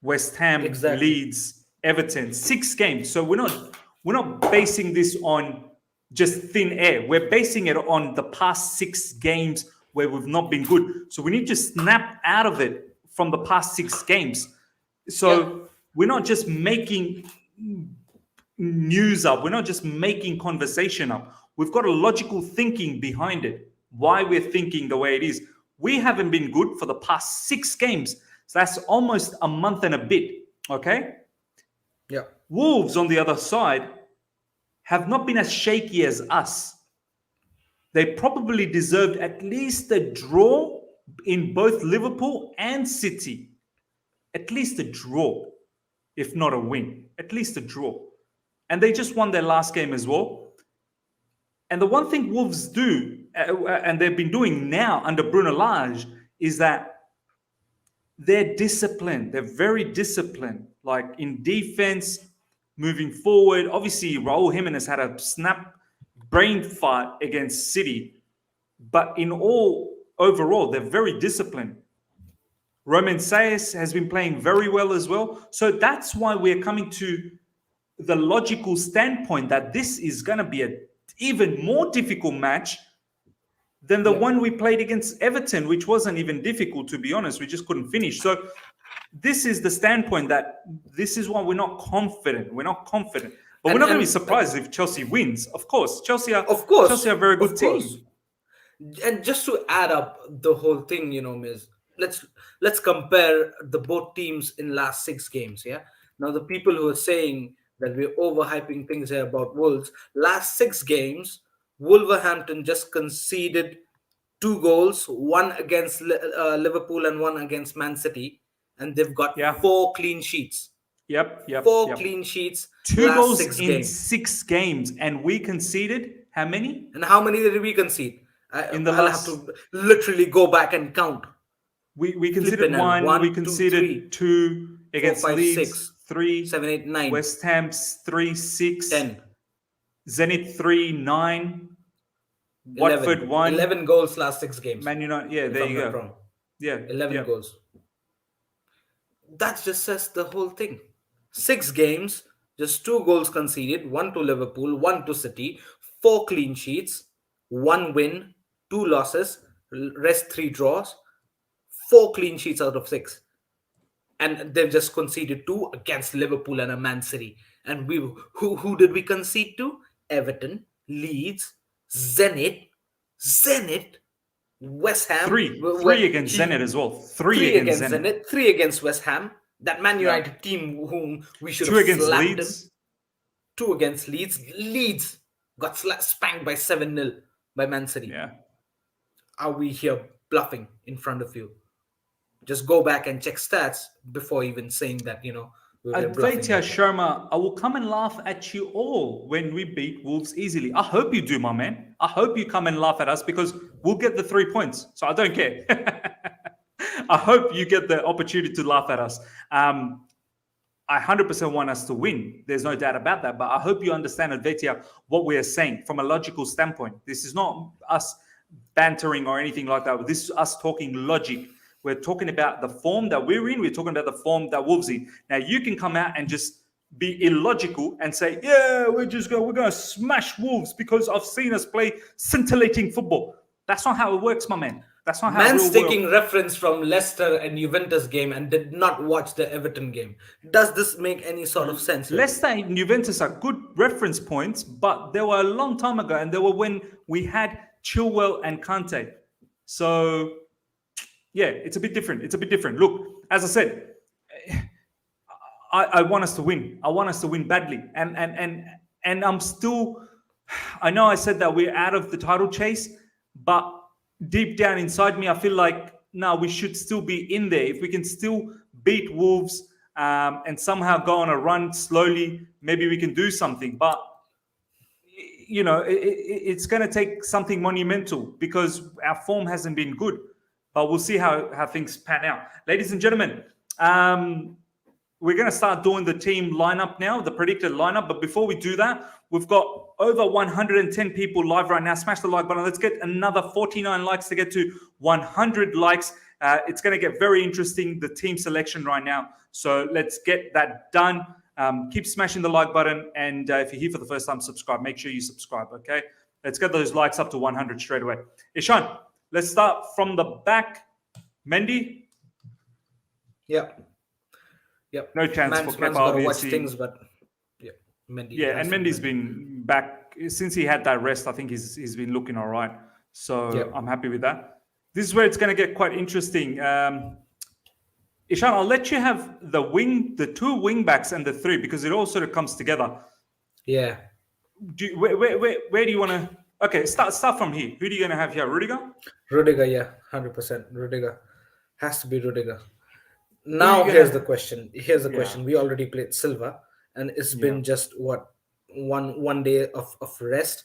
West Ham, Leeds, Everton, 6 games. So we're not basing this on just thin air. We're basing it on the past 6 games where we've not been good. So we need to snap out of it from the past 6 games. So we're not just making news up. We're not just making conversation up. We've got a logical thinking behind it, why we're thinking the way it is. We haven't been good for the past 6 games. So that's almost a month and a bit, okay? Yeah. Wolves, on the other side, have not been as shaky as us. They probably deserved at least a draw in both Liverpool and City. At least a draw, if not a win. At least a draw. And they just won their last game as well. And the one thing Wolves do, and they've been doing now under Bruno Lage, is that they're disciplined. They're very disciplined. Like in defense, moving forward. Obviously, Raul Jimenez had a snap brain fart against City. But overall, they're very disciplined. Roman Sayes has been playing very well as well. So that's why we're coming to the logical standpoint that this is going to be an even more difficult match than the one we played against Everton, which wasn't even difficult, to be honest. We just couldn't finish. So this is the standpoint that this is why we're not confident. We're not confident. But we're not going to be surprised if Chelsea wins. Of course. Chelsea are a very good team. And just to add up the whole thing, Miz, let's compare the both teams in last 6 games, yeah? Now, the people who are saying that we're overhyping things here about Wolves, last 6 games, Wolverhampton just conceded 2 goals, one against Liverpool and one against Man City, and they've got 4 clean sheets. Yep. 4 clean sheets. 2 goals in 6 games, and we conceded how many? And how many did we concede? I'll have to literally go back and count. We conceded 1. We conceded 2 against 4, 5, Leeds. 6, 3, 7, 8, 9. West Ham 3, 6, 10. Zenit 3, 9. Watford 1. 11 goals last 6 games. Man United, there you go. Wrong. Yeah, 11 goals. That just says the whole thing. 6 games, just 2 goals conceded, 1 to Liverpool, 1 to City, 4 clean sheets. 1 win, 2 losses, rest 3 draws, 4 clean sheets out of 6. And they've just conceded 2 against Liverpool and a Man City. And who did we concede to? Everton, Leeds, Zenit, West Ham. Three against Zenit as well. Three against Zenit. 3 against West Ham. That Man United team whom we should have 2 against slapped Leeds. them. 2 against Leeds. Leeds got spanked by 7-0 by Man City. Yeah. Are we here bluffing in front of you? Just go back and check stats before even saying that, Advaita Sharma, I will come and laugh at you all when we beat Wolves easily. I hope you do, my man. I hope you come and laugh at us because we'll get the 3 points. So I don't care. I hope you get the opportunity to laugh at us. I 100% want us to win. There's no doubt about that. But I hope you understand, Advaita, what we are saying from a logical standpoint. This is not us bantering or anything like that. This is us talking logic. We're talking about the form that we're in. We're talking about the form that Wolves in. Now, you can come out and just be illogical and say, yeah, we're going to smash Wolves because I've seen us play scintillating football. That's not how it works, my man. That's not how Man's taking reference from Leicester and Juventus game and did not watch the Everton game. Does this make any sort of sense? Leicester and Juventus are good reference points, but they were a long time ago, and they were when we had Chilwell and Kante. So... yeah, it's a bit different. Look, as I said, I want us to win. I want us to win badly. And I'm still, I know I said that we're out of the title chase, but deep down inside me, I feel like, no, we should still be in there. If we can still beat Wolves and somehow go on a run slowly, maybe we can do something. But, it's going to take something monumental because our form hasn't been good. But we'll see how things pan out. Ladies and gentlemen, we're going to start doing the team lineup now, the predicted lineup. But before we do that, we've got over 110 people live right now. Smash the like button. Let's get another 49 likes to get to 100 likes. It's going to get very interesting, the team selection right now. So let's get that done. Keep smashing the like button. And if you're here for the first time, subscribe. Make sure you subscribe, okay? Let's get those likes up to 100 straight away. Ishan, let's start from the back. Mendy? Yep. No chance for Kepa, obviously. Watch things, but Mendy. Yeah, and Mendy's been back since he had that rest. I think he's been looking all right. So I'm happy with that. This is where it's going to get quite interesting. Ishan, I'll let you have the 2 wing backs and the 3 because it all sort of comes together. Yeah. Where do you want to? Okay, start from here. Who are you going to have here? Rudiger? Rudiger, yeah, 100%. Rudiger. Has to be Rudiger. Now, here's the question. We already played Silva, and it's been just, one day of rest.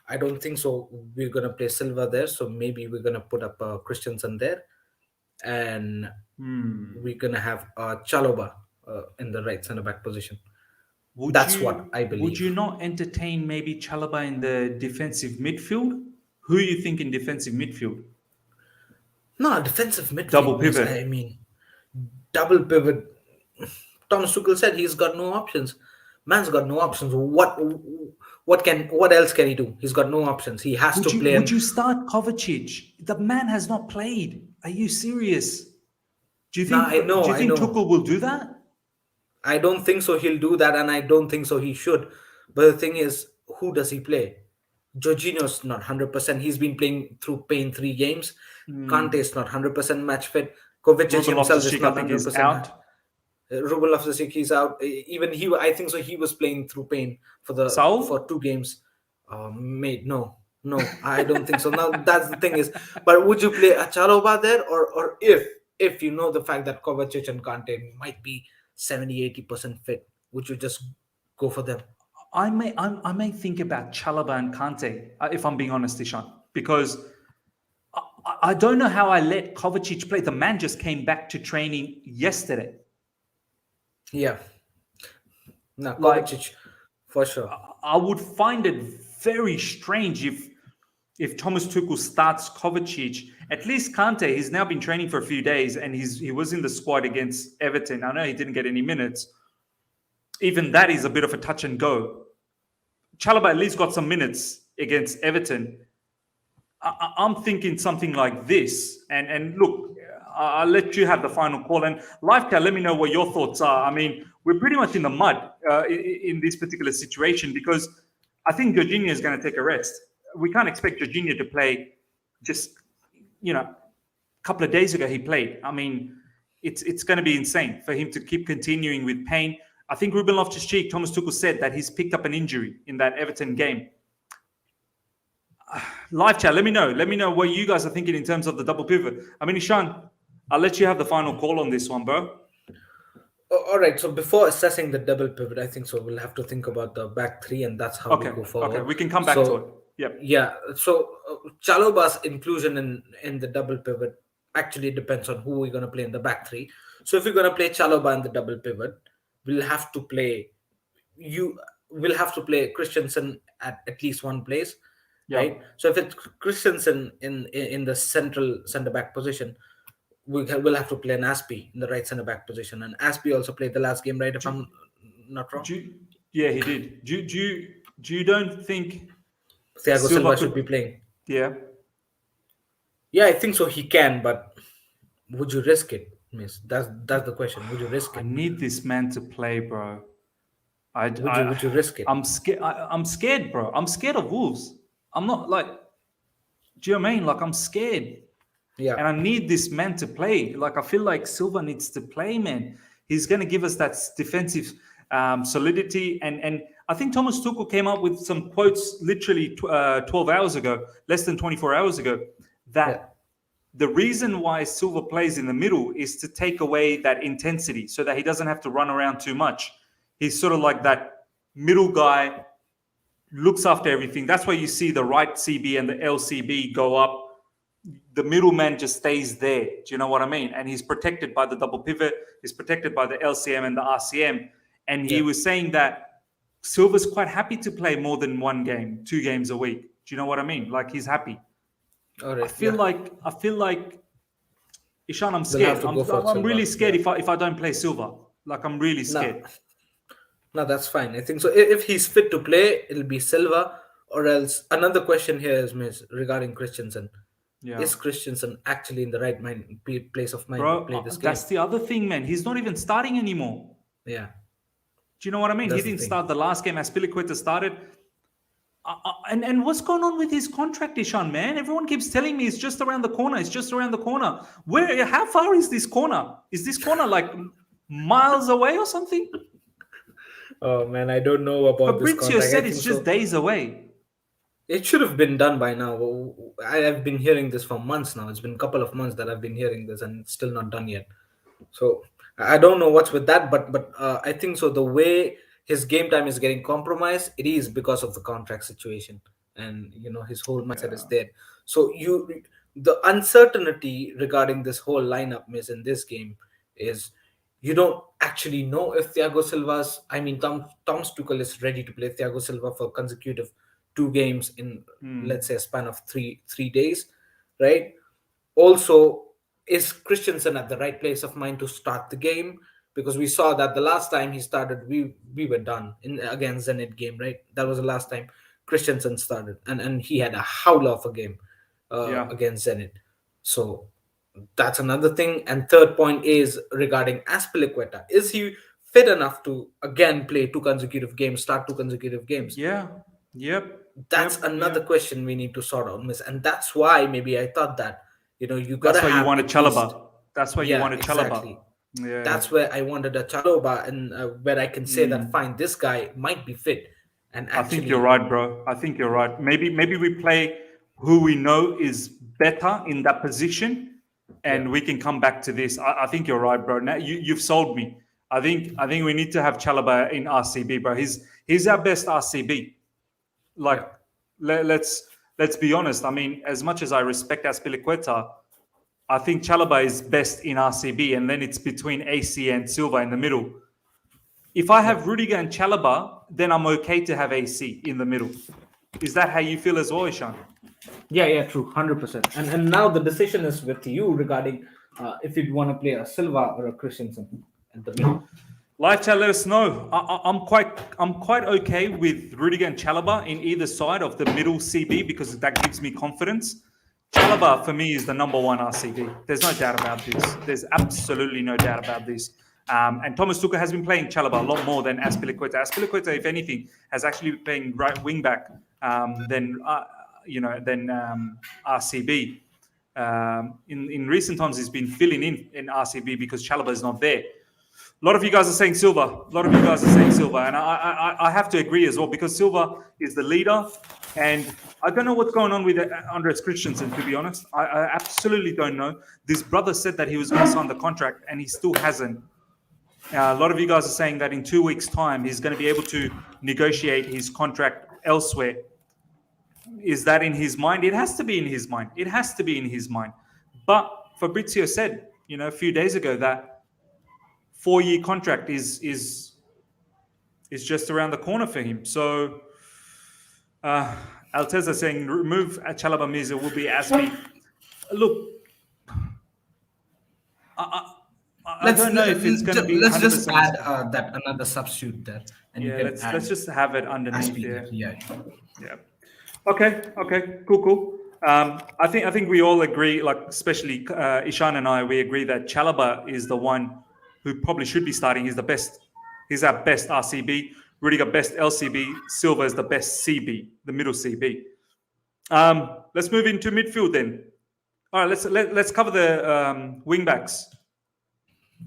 I don't think so. We're going to play Silva there, so maybe we're going to put up Christensen there. And we're going to have Chalobah in the right centre-back position. That's what I believe. Would you not entertain maybe Chalobah in the defensive midfield? Who do you think in defensive midfield? No, defensive midfield. Double pivot. I mean, double pivot. Thomas Tuchel said he's got no options. Man's got no options. What else can he do? He's got no options. He has to play. Would you start Kovacic? The man has not played. Are you serious? Do you think? I know. Tuchel will do that? I don't think so he'll do that, and I don't think so he should. But the thing is, who does he play? Jorginho's not 100%. He's been playing through pain 3 games. Kante is not 100% match fit. Kovacic himself is not 100% out. Ruben Loftus-Cheek, he's out. Even he, I think so. He was playing through pain for 2 games. Mate, no, I don't think so. Now that's the thing is, but would you play a Chalobah there, or if you know the fact that Kovacic and Kante might be 70-80% fit, would you just go for them? I may think about Chalobah and Kante, if I'm being honest, Ishan, because I don't know how I let Kovacic play. The man just came back to training yesterday. Yeah. No, Kovacic, for sure. I would find it very strange if Thomas Tuchel starts Kovacic. At least Kante, he's now been training for a few days and he was in the squad against Everton. I know he didn't get any minutes. Even that is a bit of a touch and go. Chalobah at least got some minutes against Everton. I'm thinking something like this. And look, I'll let you have the final call. And Lifecare, let me know what your thoughts are. I mean, we're pretty much in the mud in this particular situation because I think Jorginho is going to take a rest. We can't expect Jorginho to play just, a couple of days ago he played. I mean, it's going to be insane for him to keep continuing with pain. I think Ruben Loftus-Cheek, Thomas Tuchel said that he's picked up an injury in that Everton game. Live chat, let me know. Let me know what you guys are thinking in terms of the double pivot. I mean, Ishan, I'll let you have the final call on this one, bro. All right. So before assessing the double pivot, I think so we'll have to think about the back three, and that's how we go forward. Okay, we can come back to it. Yep. Yeah. So Chalobah's inclusion in the double pivot actually depends on who we're going to play in the back three. So if we're going to play Chalobah in the double pivot, we'll have to play Christensen at least one place. Right. So if it's Christensen in the centre back position, we'll have to play an Aspie in the right centre back position, and Aspie also played the last game, right? If I'm not wrong. Yeah, he did. Do you don't think Thiago Silva should be playing? Yeah. Yeah, I think so. He can, but would you risk it, Miss? That's the question. Would you risk it? I need this man to play, bro. Would you risk it? I'm scared, bro. I'm scared of Wolves. I'm not like, do you know what I mean? Like, I'm scared. Yeah. And I need this man to play. Like, I feel like Silva needs to play, man. He's going to give us that defensive solidity. And I think Thomas Tuchel came up with some quotes literally 12 hours ago, less than 24 hours ago, that the reason why Silva plays in the middle is to take away that intensity so that he doesn't have to run around too much. He's sort of like that middle guy, looks after everything. That's why you see the right CB and the LCB go up. The middleman just stays there. Do you know what I mean? And he's protected by the double pivot. He's protected by the LCM and the RCM. And he was saying that Silva's quite happy to play more than 1 game, 2 games a week. Do you know what I mean? Like, he's happy. All right, I feel like Ishan, I'm scared. I'm really scared if I don't play Silva. Like, I'm really scared. No, that's fine. I think so. If he's fit to play, it'll be Silva, or else another question here is regarding Christensen. Yeah. Is Christensen actually in the right place of mind to play this game? That's the other thing, man. He's not even starting anymore. Yeah. Do you know what I mean? He didn't start the last game. Azpilicueta started. And what's going on with his contract, Ishan, man? Everyone keeps telling me it's just around the corner. It's just around the corner. How far is this corner? Is this corner like miles away or something? Oh, man, I don't know about this contract. Fabrizio said it's just days away. It should have been done by now. I have been hearing this for months now. It's been a couple of months that I've been hearing this, and it's still not done yet. So I don't know what's with that, but I think so. The way his game time is getting compromised, it is because of the contract situation, and his whole mindset is there. So the uncertainty regarding this whole lineup in this game is you don't actually know if Thiago Silva's. I mean, Thomas Tuchel is ready to play Thiago Silva for consecutive 2 games in let's say a span of three days, right? Also, is Christensen at the right place of mind to start the game? Because we saw that the last time he started, we were done against Zenit game, right? That was the last time Christensen started, and he had a howler of a game against Zenit. So that's another thing. And third point is regarding Azpilicueta. Is he fit enough to again play 2 consecutive games, start 2 consecutive games? Yeah. Yep. That's another question we need to sort out, Miss. And that's why maybe I thought that, you got to have. That's why you wanted Chalobah. That's why you wanted Chalobah. Exactly. Yeah. That's where I wanted a Chalobah, and where I can say that, fine, this guy might be fit. And actually, I think you're right, bro. I think you're right. Maybe we play who we know is better in that position, and we can come back to this. I think you're right, bro. Now you've sold me. I think we need to have Chalobah in RCB, bro. He's our best RCB. Like, let's be honest. I mean, as much as I respect Azpilicueta, I think Chalobah is best in RCB, and then it's between AC and Silva in the middle. If I have Rudiger and Chalobah, then I'm okay to have AC in the middle. Is that how you feel as well, Ishan? Yeah, true, 100%. And now the decision is with you regarding if you'd want to play a Silva or a Christensen at the middle. Live chat, let us know. I'm quite okay with Rudiger and Chalobah in either side of the middle CB because that gives me confidence. Chalobah for me is the number one RCB. There's no doubt about this. There's absolutely no doubt about this. And Thomas Tuchel has been playing Chalobah a lot more than Azpilicueta. Azpilicueta, if anything, has actually been playing right wing back than RCB. In recent times, he's been filling in RCB because Chalobah is not there. A lot of you guys are saying Silva. And I have to agree as well, because Silva is the leader, and I don't know what's going on with Andres Christensen, to be honest. I absolutely don't know. This brother said that he was going to sign the contract, and he still hasn't. A lot of you guys are saying that in 2 weeks' time, he's going to be able to negotiate his contract elsewhere. Is that in his mind? It has to be in his mind. But Fabrizio said, a few days ago that 4-year contract is just around the corner for him. So Alteza saying remove Chalobah Mirza will be Aspi. Look, I don't know if it's going to be. Let's just add that another substitute there. And let's just have it underneath there. Yeah. Okay. Cool. I think we all agree, like especially Ishan and I, we agree that Chalobah is the one who probably should be starting. He's the best. He's our best RCB. Rudiger best LCB. Silva is the best CB, the middle CB. Let's move into midfield then. All right, let's cover the wing backs.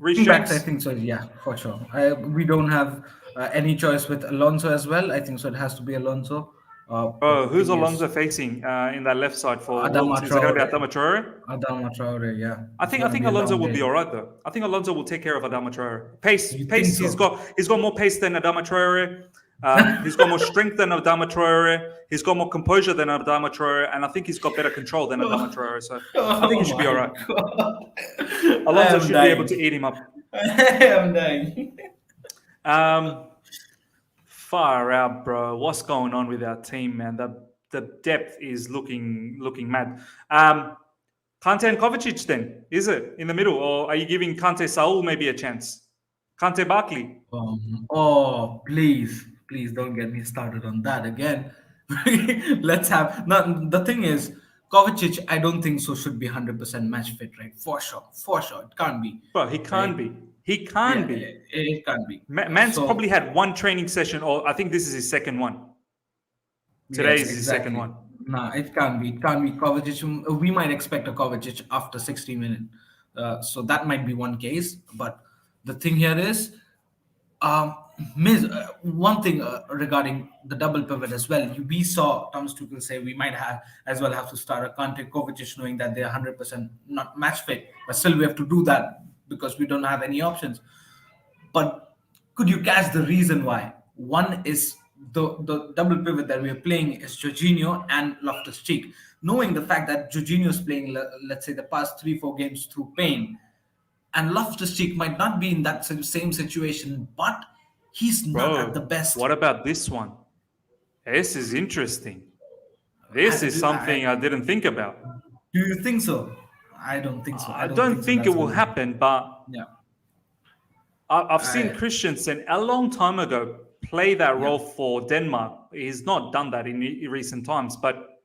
Wing backs, I think so. Yeah, for sure. We don't have any choice with Alonso as well. I think so. It has to be Alonso. Who's Alonso facing in that left side for Adama Traore? Is it going to be Adama Traore? Adama Traore, yeah. I think Alonso will be all right though. I think Alonso will take care of Adama Traore. Pace. So? He's got more pace than Adama Traore. He's got more strength than Adama Traore. He's got more composure than Adama Traore, and I think he's got better control than Adama Traore. So I think he should be all right. Alonso should be able to eat him up. I am dying. Far out, bro. What's going on with our team, man? The depth is looking mad. Kante and Kovacic then, is it? In the middle? Or are you giving Kante Saul maybe a chance? Kante Barkley? Please don't get me started on that again. Let's have... No, the thing is, Kovacic, I don't think so should be 100% match fit, right? For sure. It can't be. Bro, he can't be. It can't be. Man's probably had one training session, or I think this is his second one. Today is his second one. No, it can't be. It can't be Kovacic. We might expect a Kovacic after 60 minutes. So that might be one case. But the thing here is, one thing regarding the double pivot as well. We saw Thomas Tuchel say we might have to start a Kante Kovacic, knowing that they're 100% not match fit. But still we have to do that, because we don't have any options. But could you catch the reason why? One is the double pivot that we are playing is Jorginho and Loftus-Cheek. Knowing the fact that Jorginho is playing, let's say, the past 3-4 games through pain, and Loftus-Cheek might not be in that same situation, but he's not at the best. What about this one? This is interesting. This is something I didn't think about. Do you think so? I don't think so. I don't think it will happen, but I've seen Christensen a long time ago play that role for Denmark. He's not done that in recent times, but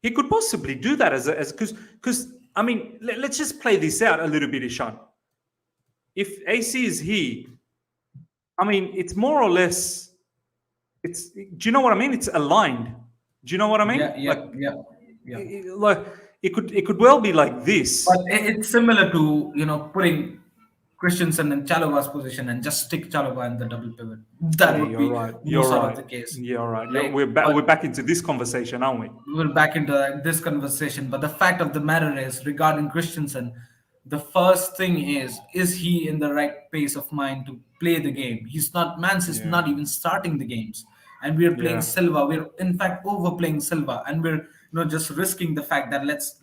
he could possibly do that as because I mean, let's just play this out a little bit, Ishan. If AC is here, I mean, it's more or less. Do you know what I mean? It's aligned. Do you know what I mean? Yeah. Like. It could well be like this. But it's similar to, putting Christensen in Chalobah's position and just stick Chalobah in the double pivot. That would be the case. You're right. We're back into this conversation, aren't we? We're back into this conversation. But the fact of the matter is, regarding Christensen, the first thing is he in the right pace of mind to play the game? He's not. Mans is not even starting the games. And we're playing Silva. We're, in fact, overplaying Silva. And we're just risking the fact that let's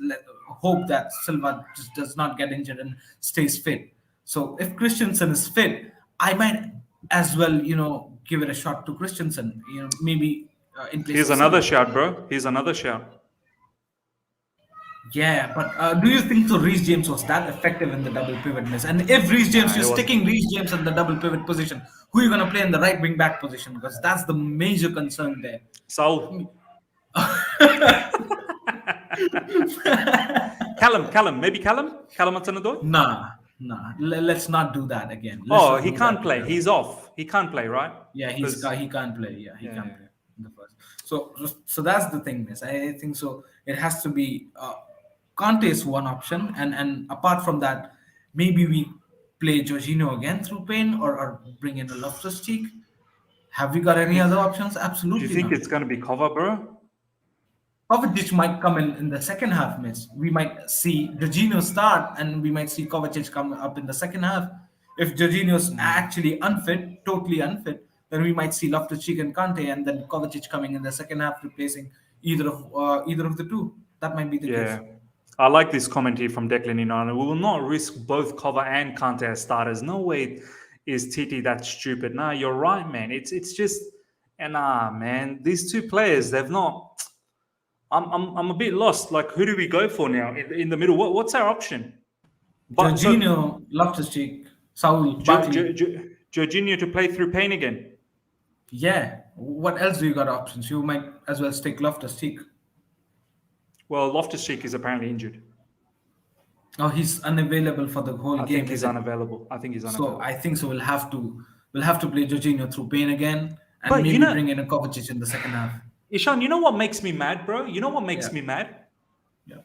hope that Silva just does not get injured and stays fit. So if Christensen is fit, I might as well, give it a shot to Christensen. Maybe in place. Here's another shout, bro. Here's another shout. Yeah, but do you think so Reece James was that effective in the double pivotness? And if Reece James, you're sticking Reece James in the double pivot position, who are you going to play in the right wing back position? Because that's the major concern there. Saul. Maybe Callum Hudson-Odoi? Nah. Let's not do that again. He can't play. He's off. He can't play, right? Yeah, he can't play. Yeah, he can't play in the first. So that's the thing, miss. I think so. It has to be Conte is one option, and apart from that, maybe we play Jorginho again through Payne, or bring in a Loftus-Cheek. Have we got any other options? Absolutely. Do you think not. it's going to be cover, bro? Kovacic might come in the second half, miss. We might see Jorginho start, and we might see Kovacic come up in the second half. If Jorginho's actually unfit, totally unfit, then we might see Loftus-Cheek and Kante, and then Kovacic coming in the second half, replacing either of the two. That might be the case. I like this comment here from Declan United. We will not risk both Cover and Kante as starters. No way is Titi that stupid. Nah, you're right, man. It's just, man. These two players, they've not. I'm a bit lost. Like, who do we go for now in the middle? What's our option? Jorginho, Loftus-Cheek, Saul, Barkley. Jorginho to play through Payne again. Yeah. What else do you got options? You might as well stick Loftus-Cheek. Well, Loftus-Cheek is apparently injured. Oh, he's unavailable for the whole game. I think he's unavailable. So I think so. We'll have to play Jorginho through Payne again, and maybe bring in a Kovacic in the second half. Ishan, you know what makes me mad, bro? You know what makes me mad? Yeah.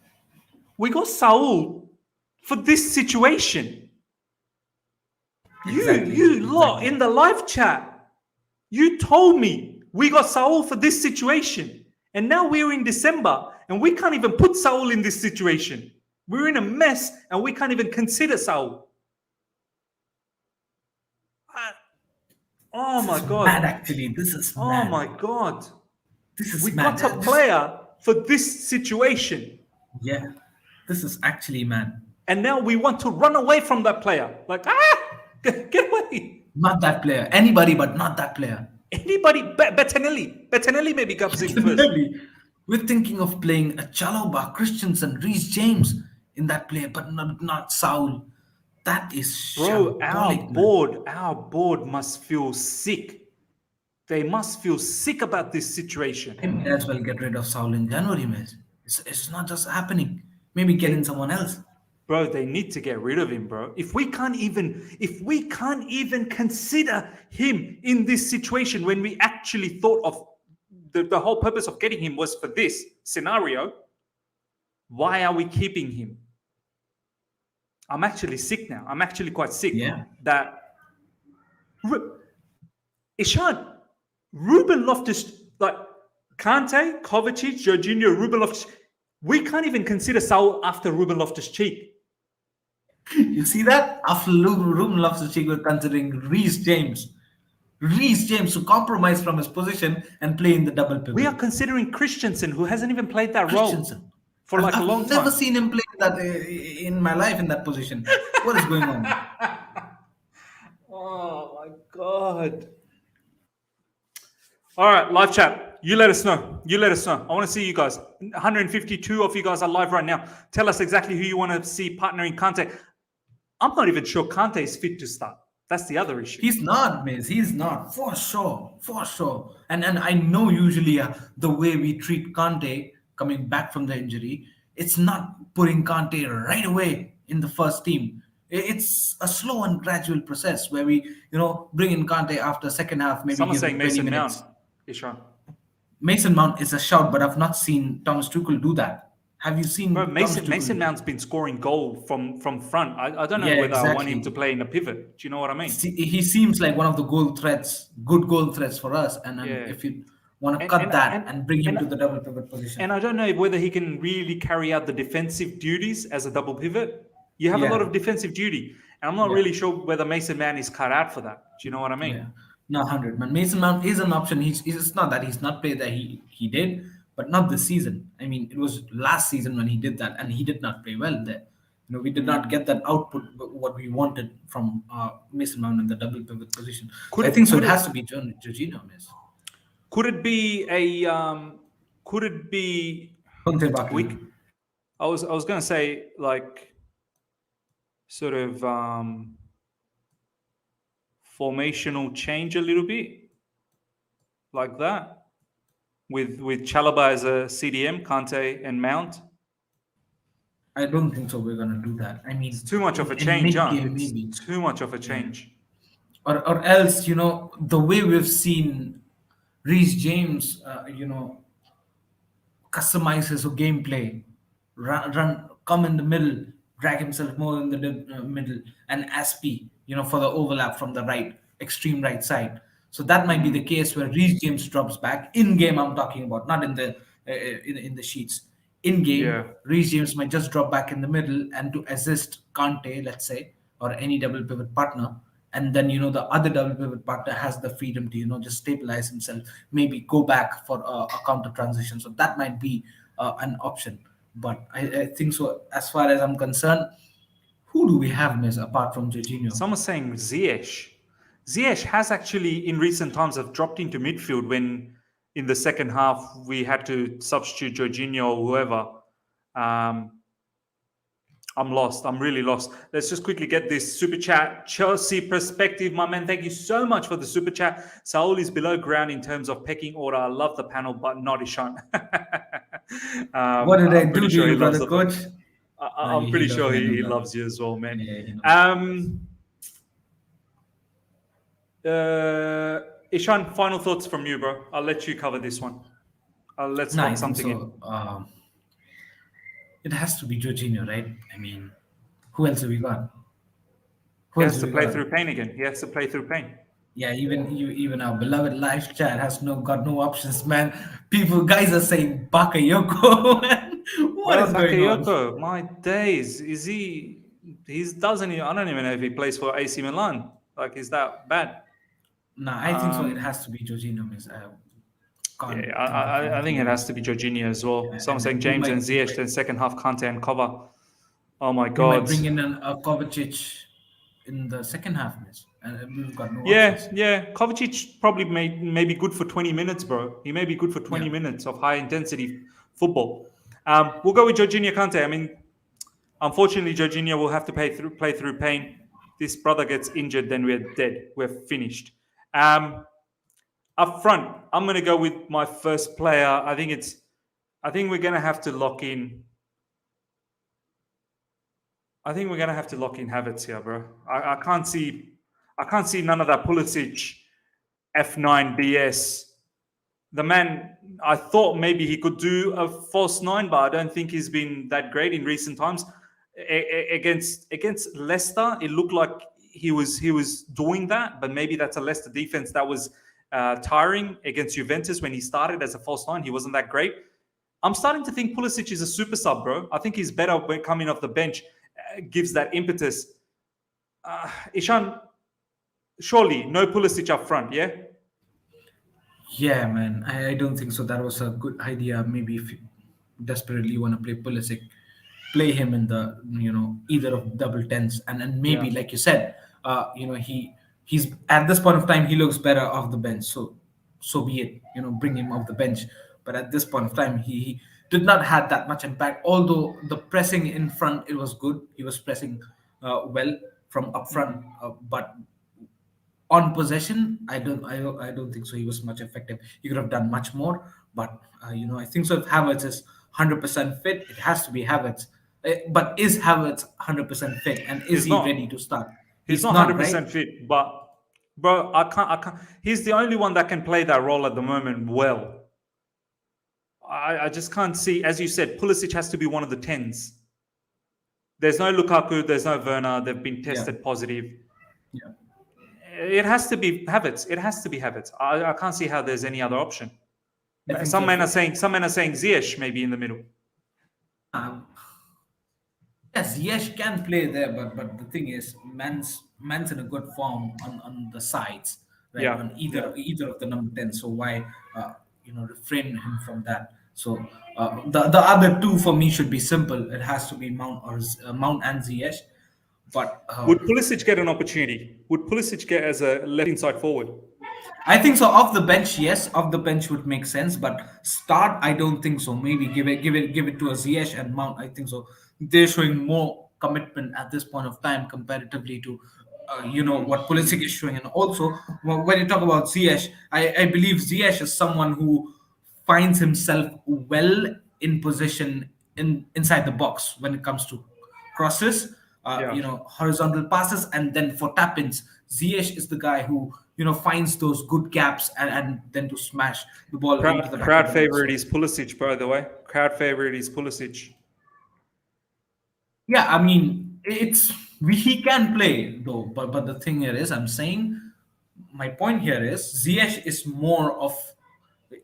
We got Saul for this situation. Exactly. You lot in the live chat, you told me we got Saul for this situation. And now we're in December and we can't even put Saul in this situation. We're in a mess and we can't even consider Saul. Oh my God. Mad, actually. This is mad. Oh my God. This is we mad. got a player for this situation. Yeah. This is actually mad. And now we want to run away from that player. Like, get away. Not that player. Anybody but not that player. Anybody, Bettinelli maybe comes in first. We're thinking of playing a Chalobah, Christensen, Reece James in that player, but not Saul. That is bro. Our board must feel sick. They must feel sick about this situation. I may as well get rid of Saul in January, mate. It's not just happening. Maybe get in someone else. Bro, they need to get rid of him, bro. If we can't even consider him in this situation when we actually thought of the whole purpose of getting him was for this scenario, why are we keeping him? I'm actually sick now. I'm actually quite sick. Yeah. That Ishan, Ruben Loftus, like Kante, Kovacic, Jorginho, Ruben Loftus, we can't even consider Saul after Ruben Loftus-Cheek. You see that? After Ruben Loftus-Cheek, we're considering Reece James. Reece James to compromise from his position and play in the double pivot. We are considering Christensen, who hasn't even played that role for like a long time. I've never seen him play that in my life in that position. What is going on? Oh my God. All right, live chat. You let us know. I want to see you guys. 152 of you guys are live right now. Tell us exactly who you want to see partnering Kante. I'm not even sure Kante is fit to start. That's the other issue. He's not, Miz. He's not. For sure. And I know usually the way we treat Kante coming back from the injury, it's not putting Kante right away in the first team. It's a slow and gradual process where we, bring in Kante after second half. Maybe someone's saying Mason minutes. Mount. Ishan. Mason Mount is a shout, but I've not seen Thomas Tuchel do that. Have you seen? Bro, Mason Mount's been scoring goal from front. I don't know whether I want him to play in a pivot. Do you know what I mean? He seems like one of the good goal threats for us. And if you want to cut that and bring him to the double pivot position. And I don't know whether he can really carry out the defensive duties as a double pivot. You have a lot of defensive duty. And I'm not really sure whether Mason Mount is cut out for that. Do you know what I mean? Yeah. No, 100. Man, Mason Mount is an option. It's not that he's not played that he did, but not this season. I mean, it was last season when he did that, and he did not play well there. We did not get that output what we wanted from Mason Mount in the double pivot position. I think so. It has to be Jorginho. Could it be weak? I was going to say like sort of formational change a little bit like that with Chalobah as a CDM, Kante and Mount I don't think so. We're gonna do that. I It's mean, too much of a in change, mid huh? game It's maybe. too much of a Yeah. change. Or else, the way we've seen Reece James, customize his gameplay, come in the middle, drag himself more in the middle, and SP, for the overlap from the extreme right side. So that might be the Mm, case where Reece James drops back in game. I'm talking about, not in the in the sheets. In yeah. game, Reece James might just drop back in the middle and to assist Kante, let's say, or any double pivot partner, and then the other double pivot partner has the freedom to just stabilize himself, maybe go back for a counter transition. So that might be an option. But I think so, as far as I'm concerned, who do we have, miss, apart from Jorginho? Someone's saying Ziyech. Ziyech has actually, in recent times, have dropped into midfield when in the second half we had to substitute Jorginho or whoever. Um, I'm lost. I'm really lost. Let's just quickly get this super chat. Chelsea perspective, my man. Thank you so much for the super chat. Saul is below ground in terms of pecking order. I love the panel, but not Ishan. What did I I'm do pretty to sure he you, loves brother the. coach? I'm He pretty loves sure me, I know he that. loves you as well, man. Yeah, he knows. Um, uh, Ishan, final thoughts from you, bro. I'll let you cover this one. Let's No, I lock think something in. so. It has to be Jorginho, right? I mean, who else have we got? He Who else has have to we play got? through pain again. He has to play through pain. Yeah, even our beloved live chat has got no options, man. People, guys are saying Bakayoko, man. What Well, is going on? Bakayoko, my days, is he? He doesn't. I don't even know if he plays for AC Milan. Like, is that bad? Nah, I think so. It Um, has to be Jorginho, miss. I can't yeah, think of I think anything it has else. to be Jorginho as well. Yeah, Someone saying and James and Ziyech, then second half Kante and cover. Oh my we might God. bring in a Kovacic in the second half, miss, and we've got no Yeah, options. yeah. Kovacic probably may be good for 20 minutes, bro. He may be good for Yeah, 20 minutes of high intensity football. We'll go with Jorginho Kante. I mean, unfortunately, Jorginho will have to play through pain. This brother gets injured, then we're dead. We're finished. Um, Up front, I'm going to go with my first player. I think we're going to have to lock in. I think we're going to have to lock in Havertz here, bro. I can't see none of that Pulisic F9 BS. The man, I thought maybe he could do a false nine, but I don't think he's been that great in recent times. Against Leicester, it looked like he was doing that, but maybe that's a Leicester defense that was tiring. Against Juventus, when he started as a false nine, he wasn't that great. I'm starting to think Pulisic is a super sub, bro. I think he's better when coming off the bench, gives that impetus. Ishan, surely no Pulisic up front, yeah? yeah, man. I don't think so. That was a good idea. Maybe if you desperately want to play Pulisic, play him in the either of double tens, and maybe Yeah. like you said, he's at this point of time he looks better off the bench. So be it. Bring him off the bench. But at this point of time, he did not have that much impact. Although the pressing in front, it was good. He was pressing well from up front, but on possession, I don't think so. He was much effective. He could have done much more, but I think so. If Havertz is 100% fit, it has to be Havertz. But is Havertz 100% fit, and is He's he ready not. to start? He's He's not not, 100% right? fit, but bro, I can't. He's the only one that can play that role at the moment well. I just can't see. As you said, Pulisic has to be one of the tens. There's no Lukaku. There's no Werner. They've been Yeah, tested positive. yeah. It has to be Havertz. It has to be Havertz. I can't see how there's any other option. I think so. Some men are saying Ziyech maybe in the middle. Um, Yes, Yesh can play there, but the thing is, man's in a good form on the sides, right? Yeah, On yeah. either of the number 10. So why refrain him from that? So the other two for me should be simple. It has to be Mount and Ziyech. But Would Pulisic get an opportunity? Would Pulisic get as a left inside forward? I think so. Off the bench, yes, off the bench would make sense, but start, I don't think so. Maybe give it to a Ziyech and Mount. I think so. They're showing more commitment at this point of time comparatively to, what Pulisic is showing. And also, when you talk about Ziyech, I believe Ziyech is someone who finds himself well in position inside the box when it comes to crosses, horizontal passes, and then for tap-ins, Ziyech is the guy who finds those good gaps and then to smash the ball into the back crowd of the favorite box. is Pulisic, by the way. Crowd favorite is Pulisic. Yeah, I mean he can play though, but the thing here is, I'm saying my point here is Ziyech is more of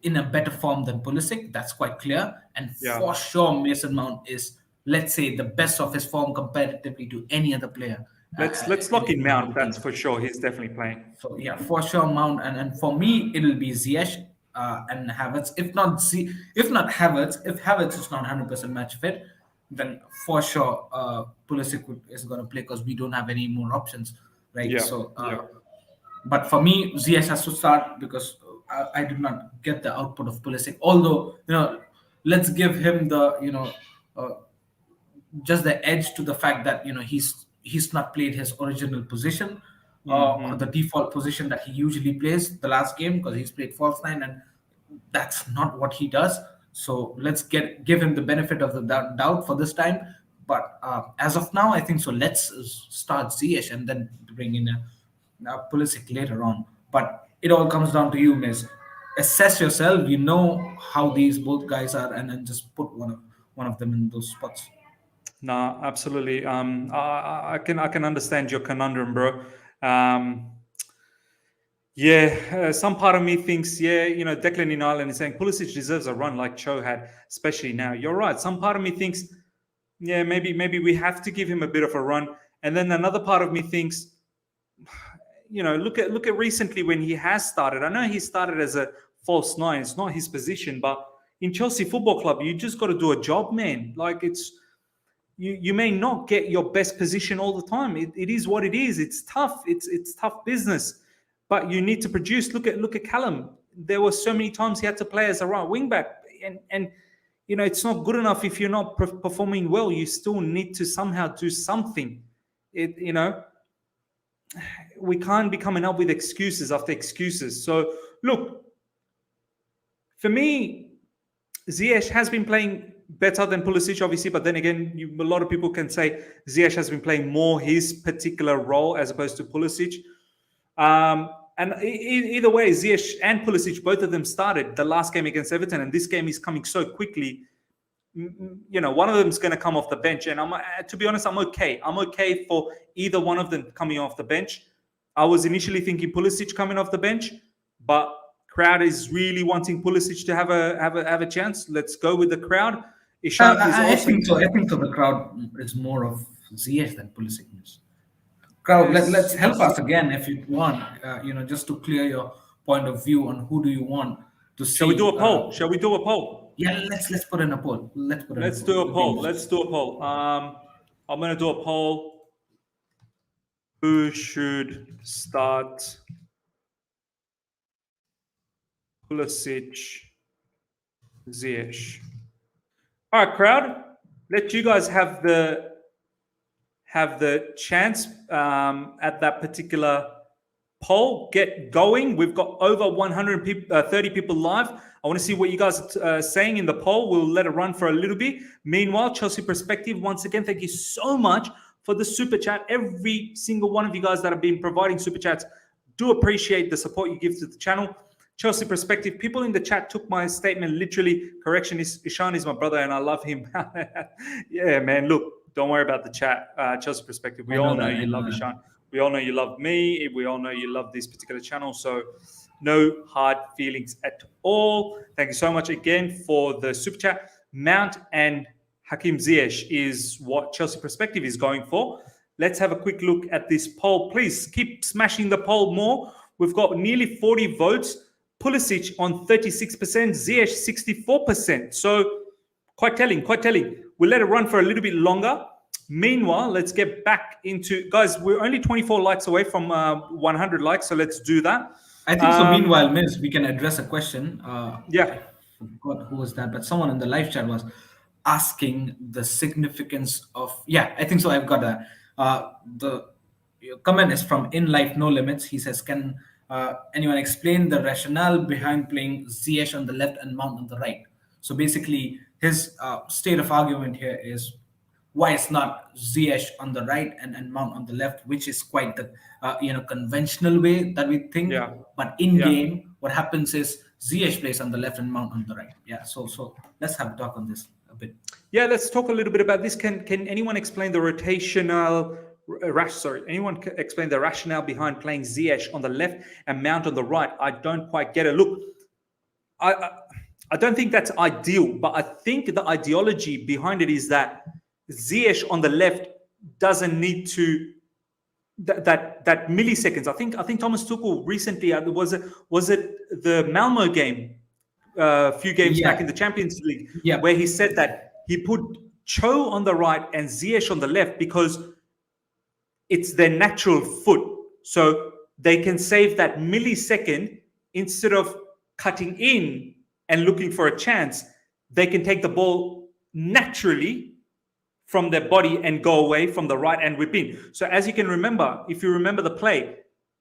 in a better form than Pulisic. That's quite clear, and Yeah. for sure Mason Mount is, let's say, the best of his form comparatively to any other player. Let's lock in the whole Mount. That's team. for sure. He's definitely playing. So yeah, for sure Mount, and for me it'll be Ziyech and Havertz. If not Havertz, if Havertz is not 100% match fit, then for sure Pulisic is going to play because we don't have any more options, right? Yeah. So, Yeah. but for me, Ziyech has to start because I did not get the output of Pulisic. Although let's give him the just the edge to the fact that he's not played his original position or the default position that he usually plays the last game, because he's played false nine and that's not what he does. So let's give him the benefit of the doubt for this time. But as of now, I think so. Let's start Ziyech and then bring in a Pulisic later on. But it all comes down to you, Miss. Assess yourself. You know how these both guys are, and then just put one of them in those spots. No, absolutely. I can understand your conundrum, bro. Some part of me thinks, Declan in Ireland is saying Pulisic deserves a run like Cho had, especially now. You're right. Some part of me thinks, maybe we have to give him a bit of a run. And then another part of me thinks, look at recently when he has started. I know he started as a false nine. It's not his position, but in Chelsea Football Club, you just got to do a job, man. Like you may not get your best position all the time. It is what it is. It's tough. It's tough business. But you need to produce. Look at Callum. There were so many times he had to play as a right wing back, and it's not good enough if you're not performing well. You still need to somehow do something. We can't be coming up with excuses after excuses. So look, for me, Ziyech has been playing better than Pulisic, obviously, but then again, a lot of people can say Ziyech has been playing more his particular role as opposed to Pulisic. And either way, Ziyech and Pulisic, both of them started the last game against Everton, and this game is coming so quickly. One of them is going to come off the bench, and to be honest, I'm okay. I'm okay for either one of them coming off the bench. I was initially thinking Pulisic coming off the bench, but crowd is really wanting Pulisic to have a chance. Let's go with the crowd. Ishan I think so. I think so. The crowd is more of Ziyech than Pulisic. Crowd, let's help us again if you want. Just to clear your point of view on who do you want to see. Shall we do a poll? Shall we do a poll? Yeah, let's put in a poll. Let's do a poll. Let's do a poll. I'm going to do a poll. Who should start? Pulisic, Ziyech. All right, crowd. Let you guys have the chance at that particular poll. Get going. We've got over 130 people live. I want to see what you guys are saying in the poll. We'll let it run for a little bit. Meanwhile, Chelsea Perspective, once again, thank you so much for the super chat. Every single one of you guys that have been providing super chats, do appreciate the support you give to the channel. Chelsea Perspective, people in the chat took my statement literally. Correction, Ishan is my brother and I love him. Yeah, man, look, don't worry about the chat. Chelsea Perspective, we all know you love Ishan. We all know you love me. We all know you love this particular channel. So no hard feelings at all. Thank you so much again for the super chat. Mount and Hakim Ziyech is what Chelsea Perspective is going for. Let's have a quick look at this poll. Please keep smashing the poll more. We've got nearly 40 votes. Pulisic on 36%, Ziyech 64%. So quite telling. We'll let it run for a little bit longer. Meanwhile, let's get back into, guys, we're only 24 likes away from 100 likes, so let's do that. I think so. Meanwhile, Miss, we can address a question. Yeah. I forgot who was that, but someone in the live chat was asking the significance of, I think so. I've got that. The comment is from In Life No Limits. He says, can anyone explain the rationale behind playing Ziyech on the left and Mount on the right? So basically, his state of argument here is why it's not Ziyech on the right and Mount on the left, which is quite the conventional way that we think. Yeah. But in Yeah. game, what happens is Ziyech plays on the left and Mount on the right. Yeah. So let's have a talk on this a bit. Yeah, let's talk a little bit about this. Can anyone explain the rotational anyone explain the rationale behind playing Ziyech on the left and Mount on the right? I don't quite get it. Look, I don't think that's ideal, but I think the ideology behind it is that Ziyech on the left doesn't need to that milliseconds. I think Thomas Tuchel recently was it the Malmo game a few games back in the Champions League where he said that he put Cho on the right and Ziyech on the left because it's their natural foot, so they can save that millisecond. Instead of cutting in and looking for a chance, they can take the ball naturally from their body and go away from the right and whip in. So as you can remember, if you remember the play,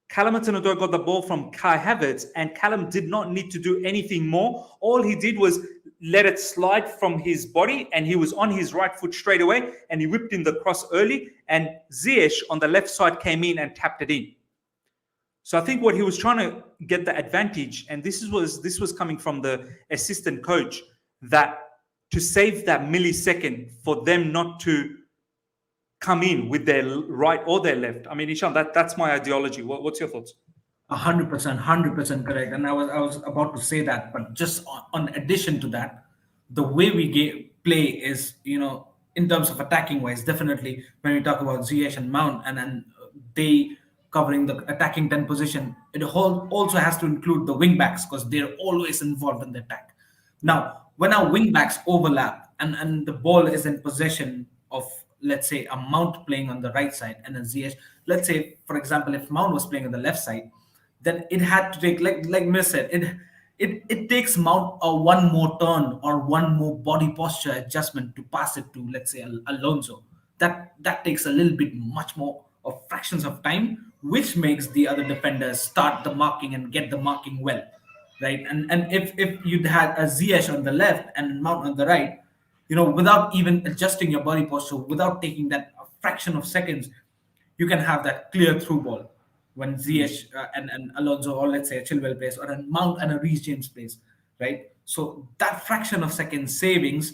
Callum Hudson-Odoi got the ball from Kai Havertz, and Callum did not need to do anything more. All he did was let it slide from his body, and he was on his right foot straight away, and he whipped in the cross early, and Ziyech on the left side came in and tapped it in. So I think what he was trying to get the advantage, and this was coming from the assistant coach, that to save that millisecond for them not to come in with their right or their left. I mean, Ishan, that's my ideology. What's your thoughts? 100% correct. And I was about to say that, but just on addition to that, the way we play is, in terms of attacking wise, definitely when we talk about Ziyech and Mount and they covering the attacking 10 position, it also has to include the wing backs because they're always involved in the attack. Now, when our wing backs overlap and the ball is in possession of, let's say, a Mount playing on the right side and then Ziyech, let's say, for example, if Mount was playing on the left side, then it had to take, like Miss said, it takes Mount one more turn or one more body posture adjustment to pass it to, let's say, Alonso. That takes a little bit much more of fractions of time, which makes the other defenders start the marking and get the marking well, right? And if you'd had a Ziyech on the left and Mount on the right, without even adjusting your body posture, without taking that fraction of seconds, you can have that clear through ball when Ziyech and Alonso, or let's say a Chilwell plays, or a Mount and a Reece James plays, right? So that fraction of seconds savings,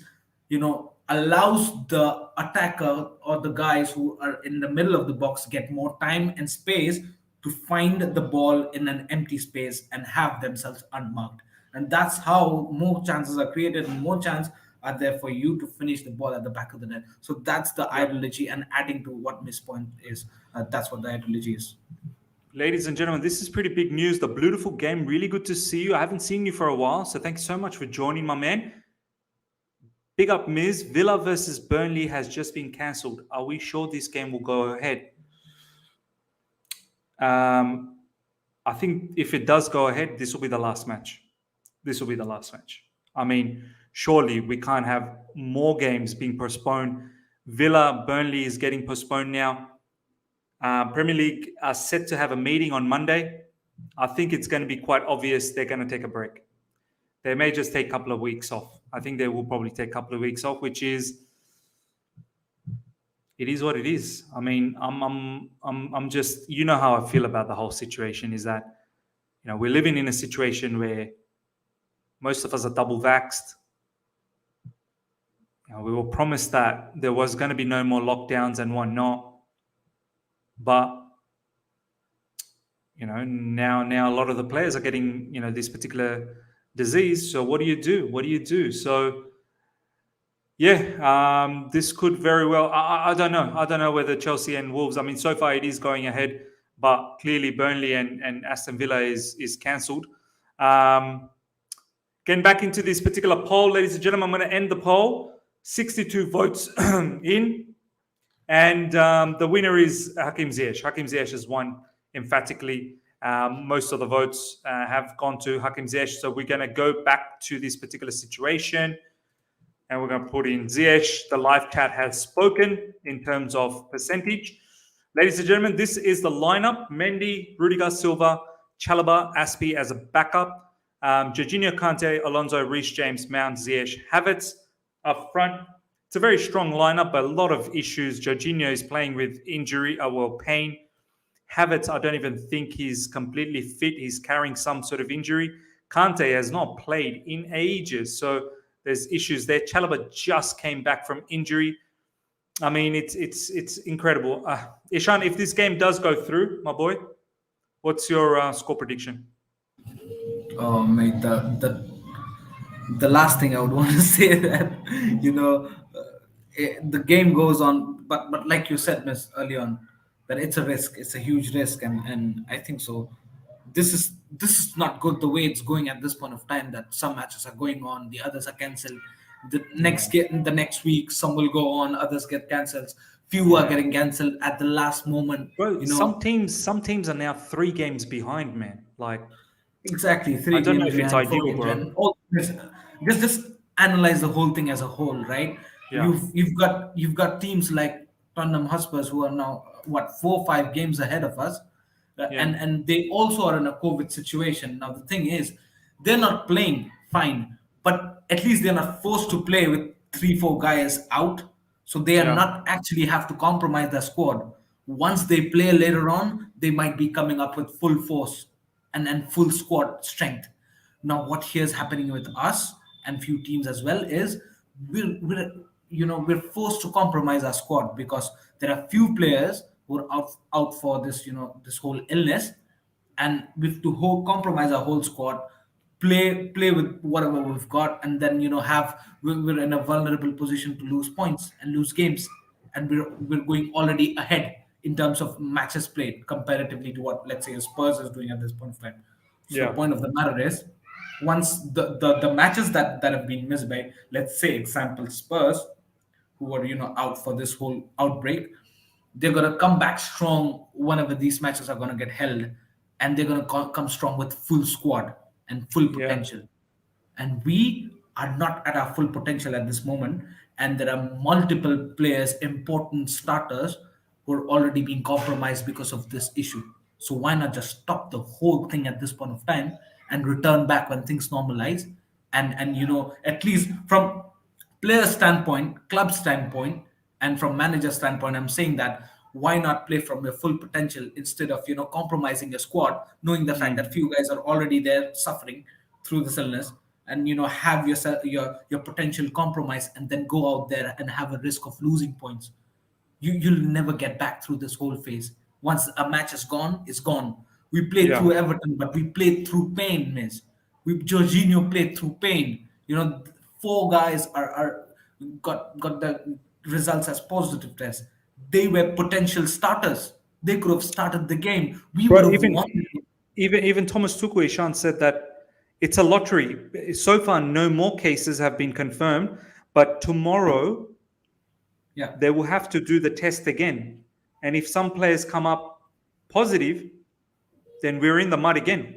allows the attacker or the guys who are in the middle of the box get more time and space to find the ball in an empty space and have themselves unmarked. And that's how more chances are created and more chances are there for you to finish the ball at the back of the net. So that's the ideology, and adding to what Miss Point is, that's what the ideology is. Ladies and gentlemen, this is pretty big news. The Beautiful game, really good to see you. I haven't seen you for a while, so thank you so much for joining, my man. Big up, Miz. Villa versus Burnley has just been cancelled. Are we sure this game will go ahead? I think if it does go ahead, this will be the last match. This will be the last match. I mean, surely we can't have more games being postponed. Villa, Burnley is getting postponed now. Premier League are set to have a meeting on Monday. I think it's going to be quite obvious they're going to take a break. They may just take a couple of weeks off. I think they will probably take a couple of weeks off, which is, it is what it is. I mean, I'm just, how I feel about the whole situation is that, we're living in a situation where most of us are double vaxxed. We were promised that there was going to be no more lockdowns and whatnot. But, now a lot of the players are getting, this particular disease. So what do you do? So, this could very well, I don't know. I don't know whether Chelsea and Wolves, I mean, so far it is going ahead, but clearly Burnley and Aston Villa is cancelled. Getting back into this particular poll, ladies and gentlemen, I'm going to end the poll. 62 votes in. And the winner is Hakim Ziyech. Hakim Ziyech has won emphatically. Most of the votes have gone to Hakim Ziyech. So we're going to go back to this particular situation. And we're going to put in Ziyech. The live chat has spoken in terms of percentage. Ladies and gentlemen, this is the lineup. Mendy, Rudiger, Silva, Chalobah, Aspie as a backup. Jorginho, Kante, Alonso, Reece James, Mount, Ziyech, Havertz up front. It's a very strong lineup, but a lot of issues. Jorginho is playing with injury, pain. Havertz, I don't even think he's completely fit. He's carrying some sort of injury. Kante has not played in ages, so there's issues there. Chalobah just came back from injury. I mean, it's incredible. Ishan, if this game does go through, my boy, what's your score prediction? Oh, mate, the last thing I would want to say that the game goes on, but like you said, Miss, early on, that it's a risk, it's a huge risk, and I think so. This is not good the way it's going at this point of time. That some matches are going on, the others are cancelled. The next week, some will go on, others get cancelled. Few are getting cancelled at the last moment. Bro, some teams are now 3 games behind, man. Like, exactly, I 3 don't know games if it's behind, 4 ideal, games behind. bro. Just analyze the whole thing as a whole, right? Yeah. You've got teams like Tottenham Hotspurs who are now what 4 or 5 games ahead of us, and they also are in a COVID situation. Now the thing is, they're not playing fine, but at least they're not forced to play with 3 4 guys out, so they are Yeah. not actually have to compromise their squad. Once they play later on, they might be coming up with full force and full squad strength. Now, what here's happening with us and few teams as well is we're forced to compromise our squad because there are few players who are out for this whole illness, and we have to compromise our whole squad, play with whatever we've got, and then we're in a vulnerable position to lose points and lose games, and we're going already ahead in terms of matches played comparatively to what, let's say, Spurs is doing at this point of time. So the Yeah. point of the matter is, once the matches that have been missed by, let's say, example, Spurs, who are out for this whole outbreak, they're gonna come back strong whenever these matches are gonna get held, and they're gonna come strong with full squad and full Yeah. potential. And we are not at our full potential at this moment, and there are multiple players, important starters, who are already being compromised because of this issue. So why not just stop the whole thing at this point of time and return back when things normalize, and at least from player standpoint, club standpoint, and from manager standpoint, I'm saying that why not play from your full potential instead of compromising your squad, knowing the fact that few guys are already there suffering through this illness, and have your potential compromise, and then go out there and have a risk of losing points. You'll never get back through this whole phase. Once a match is gone, it's gone. We played Yeah. through Everton, but we played through pain, miss. We Jorginho played through pain. 4 guys are got the results as positive tests. They were potential starters. They could have started the game. We would Bro, have even won. even Thomas Tuchel, Ishan, said that it's a lottery. So far, no more cases have been confirmed, but tomorrow Yeah. they will have to do the test again. And if some players come up positive, then we're in the mud again.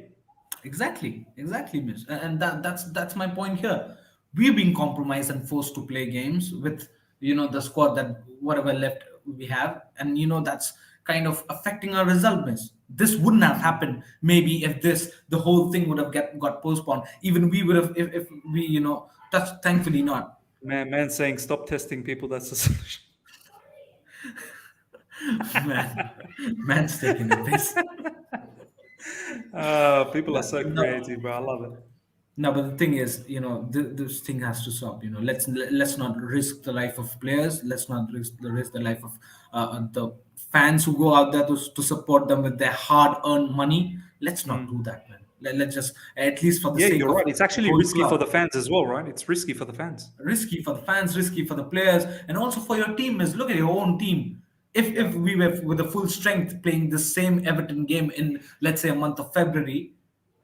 Exactly, miss. And that's my point here. We've been compromised and forced to play games with the squad that whatever left we have, and that's kind of affecting our result, miss. This wouldn't have happened maybe if the whole thing would have got postponed. Even we would have, if we touch, thankfully not. Man saying stop testing people. That's the solution. Man, man's taking the piss. People are so No, creative, bro. I love it. no, but the thing is, this thing has to stop. Let's not risk the life of players. Let's not risk the life of the fans who go out there to support them with their hard-earned money. Let's not do that, man. Let's just, at least for the Yeah, sake you're of right. It's the actually whole risky for club, the fans as well, right? It's risky for the fans. risky for the fans, risky for the players, and also for your team. Is look at your own team. If we were with the full strength playing the same Everton game in, let's say, a month of February,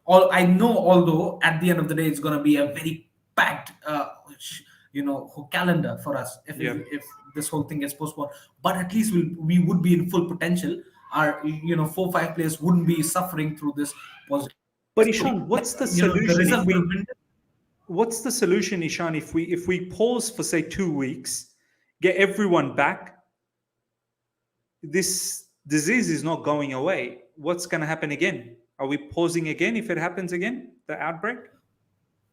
although at the end of the day it's going to be a very packed whole calendar for us Yeah. if this whole thing gets postponed, but at least we would be in full potential. Our 4 5 players wouldn't be suffering through this positive. But Ishan, what's the The solution if result would have we been. what's the solution, Ishan, if we pause for say 2 weeks, get everyone back, this disease is not going away. What's gonna happen again? Are we pausing again if it happens again, the outbreak?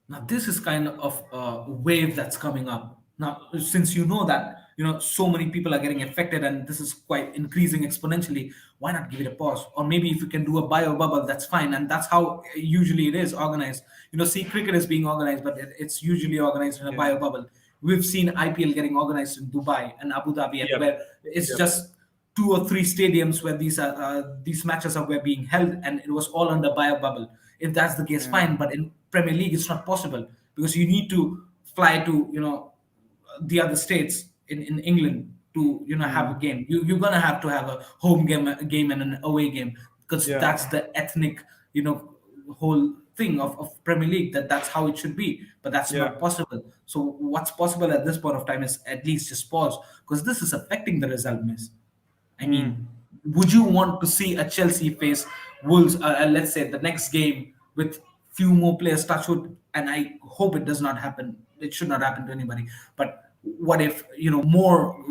Now, this is kind of a wave that's coming up. Now, since you know that, so many people are getting affected and this is quite increasing exponentially, why not give it a pause? Or maybe if you can do a bio bubble, that's fine. And that's how usually it is organized. See, cricket is being organized, but it's usually organized in a bio bubble. We've seen IPL getting organized in Dubai and Abu Dhabi, and where it's just 2 or 3 stadiums where these matches were being held, and it was all under bio bubble. If that's the case, fine. But in Premier League, it's not possible because you need to fly to the other states in England to have a game. You're gonna have to have a home game and an away game because that's the ethnic whole thing of Premier League. That's how it should be, but that's not possible. So what's possible at this point of time is at least just pause because this is affecting the result, miss. I mean, would you want to see a Chelsea face Wolves, let's say, the next game with few more players, touch wood, and I hope it does not happen. It should not happen to anybody. But what if,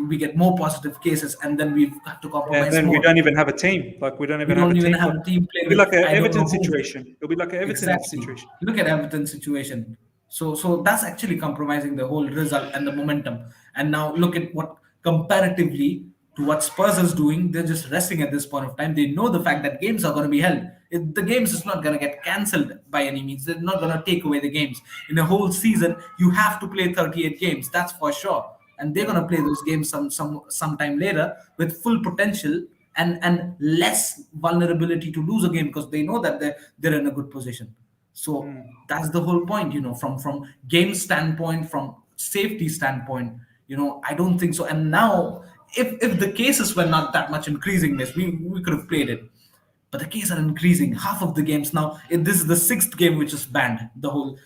we get more positive cases and then we have to compromise then more? we don't even have a team. Like, we don't even have a team. It'll be like an Everton situation. It'll be like an Everton situation. Look at Everton's situation. So that's actually compromising the whole result and the momentum. And now look at what comparatively to what Spurs is doing, they're just resting at this point of time. They know the fact that games are going to be held. The games is not going to get cancelled by any means. They're not going to take away the games. In a whole season, you have to play 38 games. That's for sure. And they're going to play those games sometime later with full potential and less vulnerability to lose a game because they know that they're in a good position. So that's the whole point, from game standpoint, from safety standpoint, I don't think so. And now, if the cases were not that much increasing, we could have played it. But the cases are increasing. Half of the games now, this is the 6th game which is banned the whole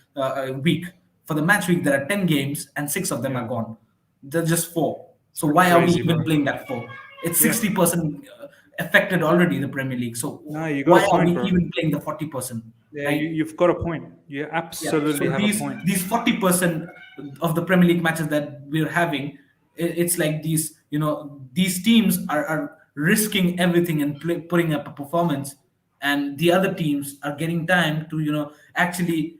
week. For the match week, there are 10 games and 6 of them are gone. They're just 4. So why are we even playing that 4? It's 60% affected already, the Premier League. So why are we even playing the 40%? Yeah, right? You've got a point. You absolutely have a point. These 40% of the Premier League matches that we're having, it's like these teams are risking everything and putting up a performance, and the other teams are getting time to actually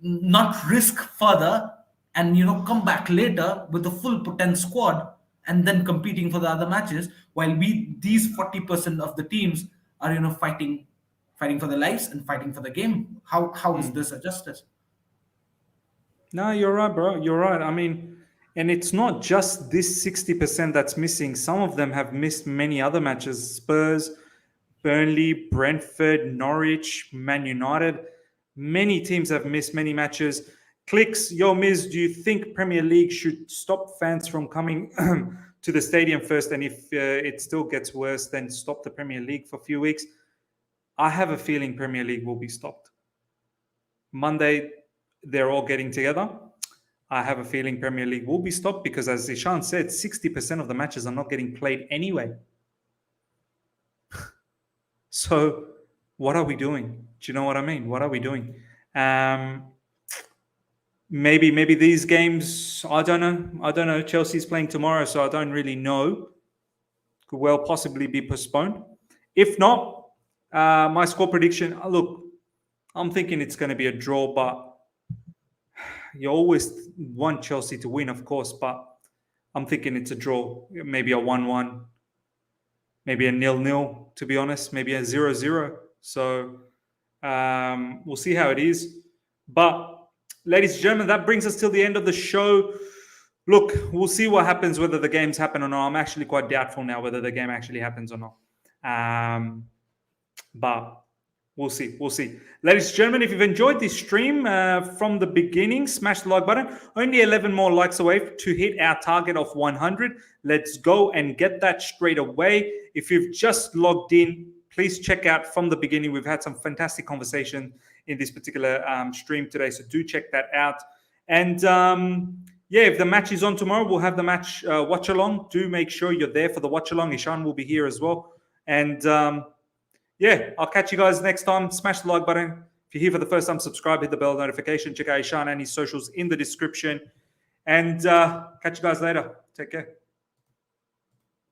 not risk further and come back later with a full potent squad and then competing for the other matches, while these 40% of the teams are fighting for their lives and fighting for the game. How is this a justice? No, you're right, bro. You're right. I mean, and it's not just this 60% that's missing. Some of them have missed many other matches. Spurs, Burnley, Brentford, Norwich, Man United. Many teams have missed many matches. Clicks, yo, Miz, do you think Premier League should stop fans from coming to the stadium first? And if it still gets worse, then stop the Premier League for a few weeks? I have a feeling Premier League will be stopped. Monday, they're all getting together. I have a feeling Premier League will be stopped because, as Ishan said, 60% of the matches are not getting played anyway. So what are we doing? Do you know what I mean? What are we doing? Maybe these games, I don't know. Chelsea's playing tomorrow, so I don't really know. Could well possibly be postponed. If not, my score prediction, look, I'm thinking it's going to be a draw, but you always want Chelsea to win, of course, but I'm thinking it's a draw. Maybe a 1-1, maybe a 0-0, to be honest, maybe a 0-0. So we'll see how it is. But ladies and gentlemen, that brings us till the end of the show. Look, we'll see what happens, whether the games happen or not. I'm actually quite doubtful now whether the game actually happens or not. But we'll see. Ladies and gentlemen, if you've enjoyed this stream from the beginning, smash the like button. Only 11 more likes away to hit our target of 100. Let's go and get that straight away. If you've just logged in, please check out from the beginning. We've had some fantastic conversation in this particular stream today, so do check that out. And if the match is on tomorrow, we'll have the match watch along. Do make sure you're there for the watch along. Ishan will be here as well. And I'll catch you guys next time. Smash the like button. If you're here for the first time, subscribe, hit the bell notification. Check out Ishan and his socials in the description. And catch you guys later. Take care.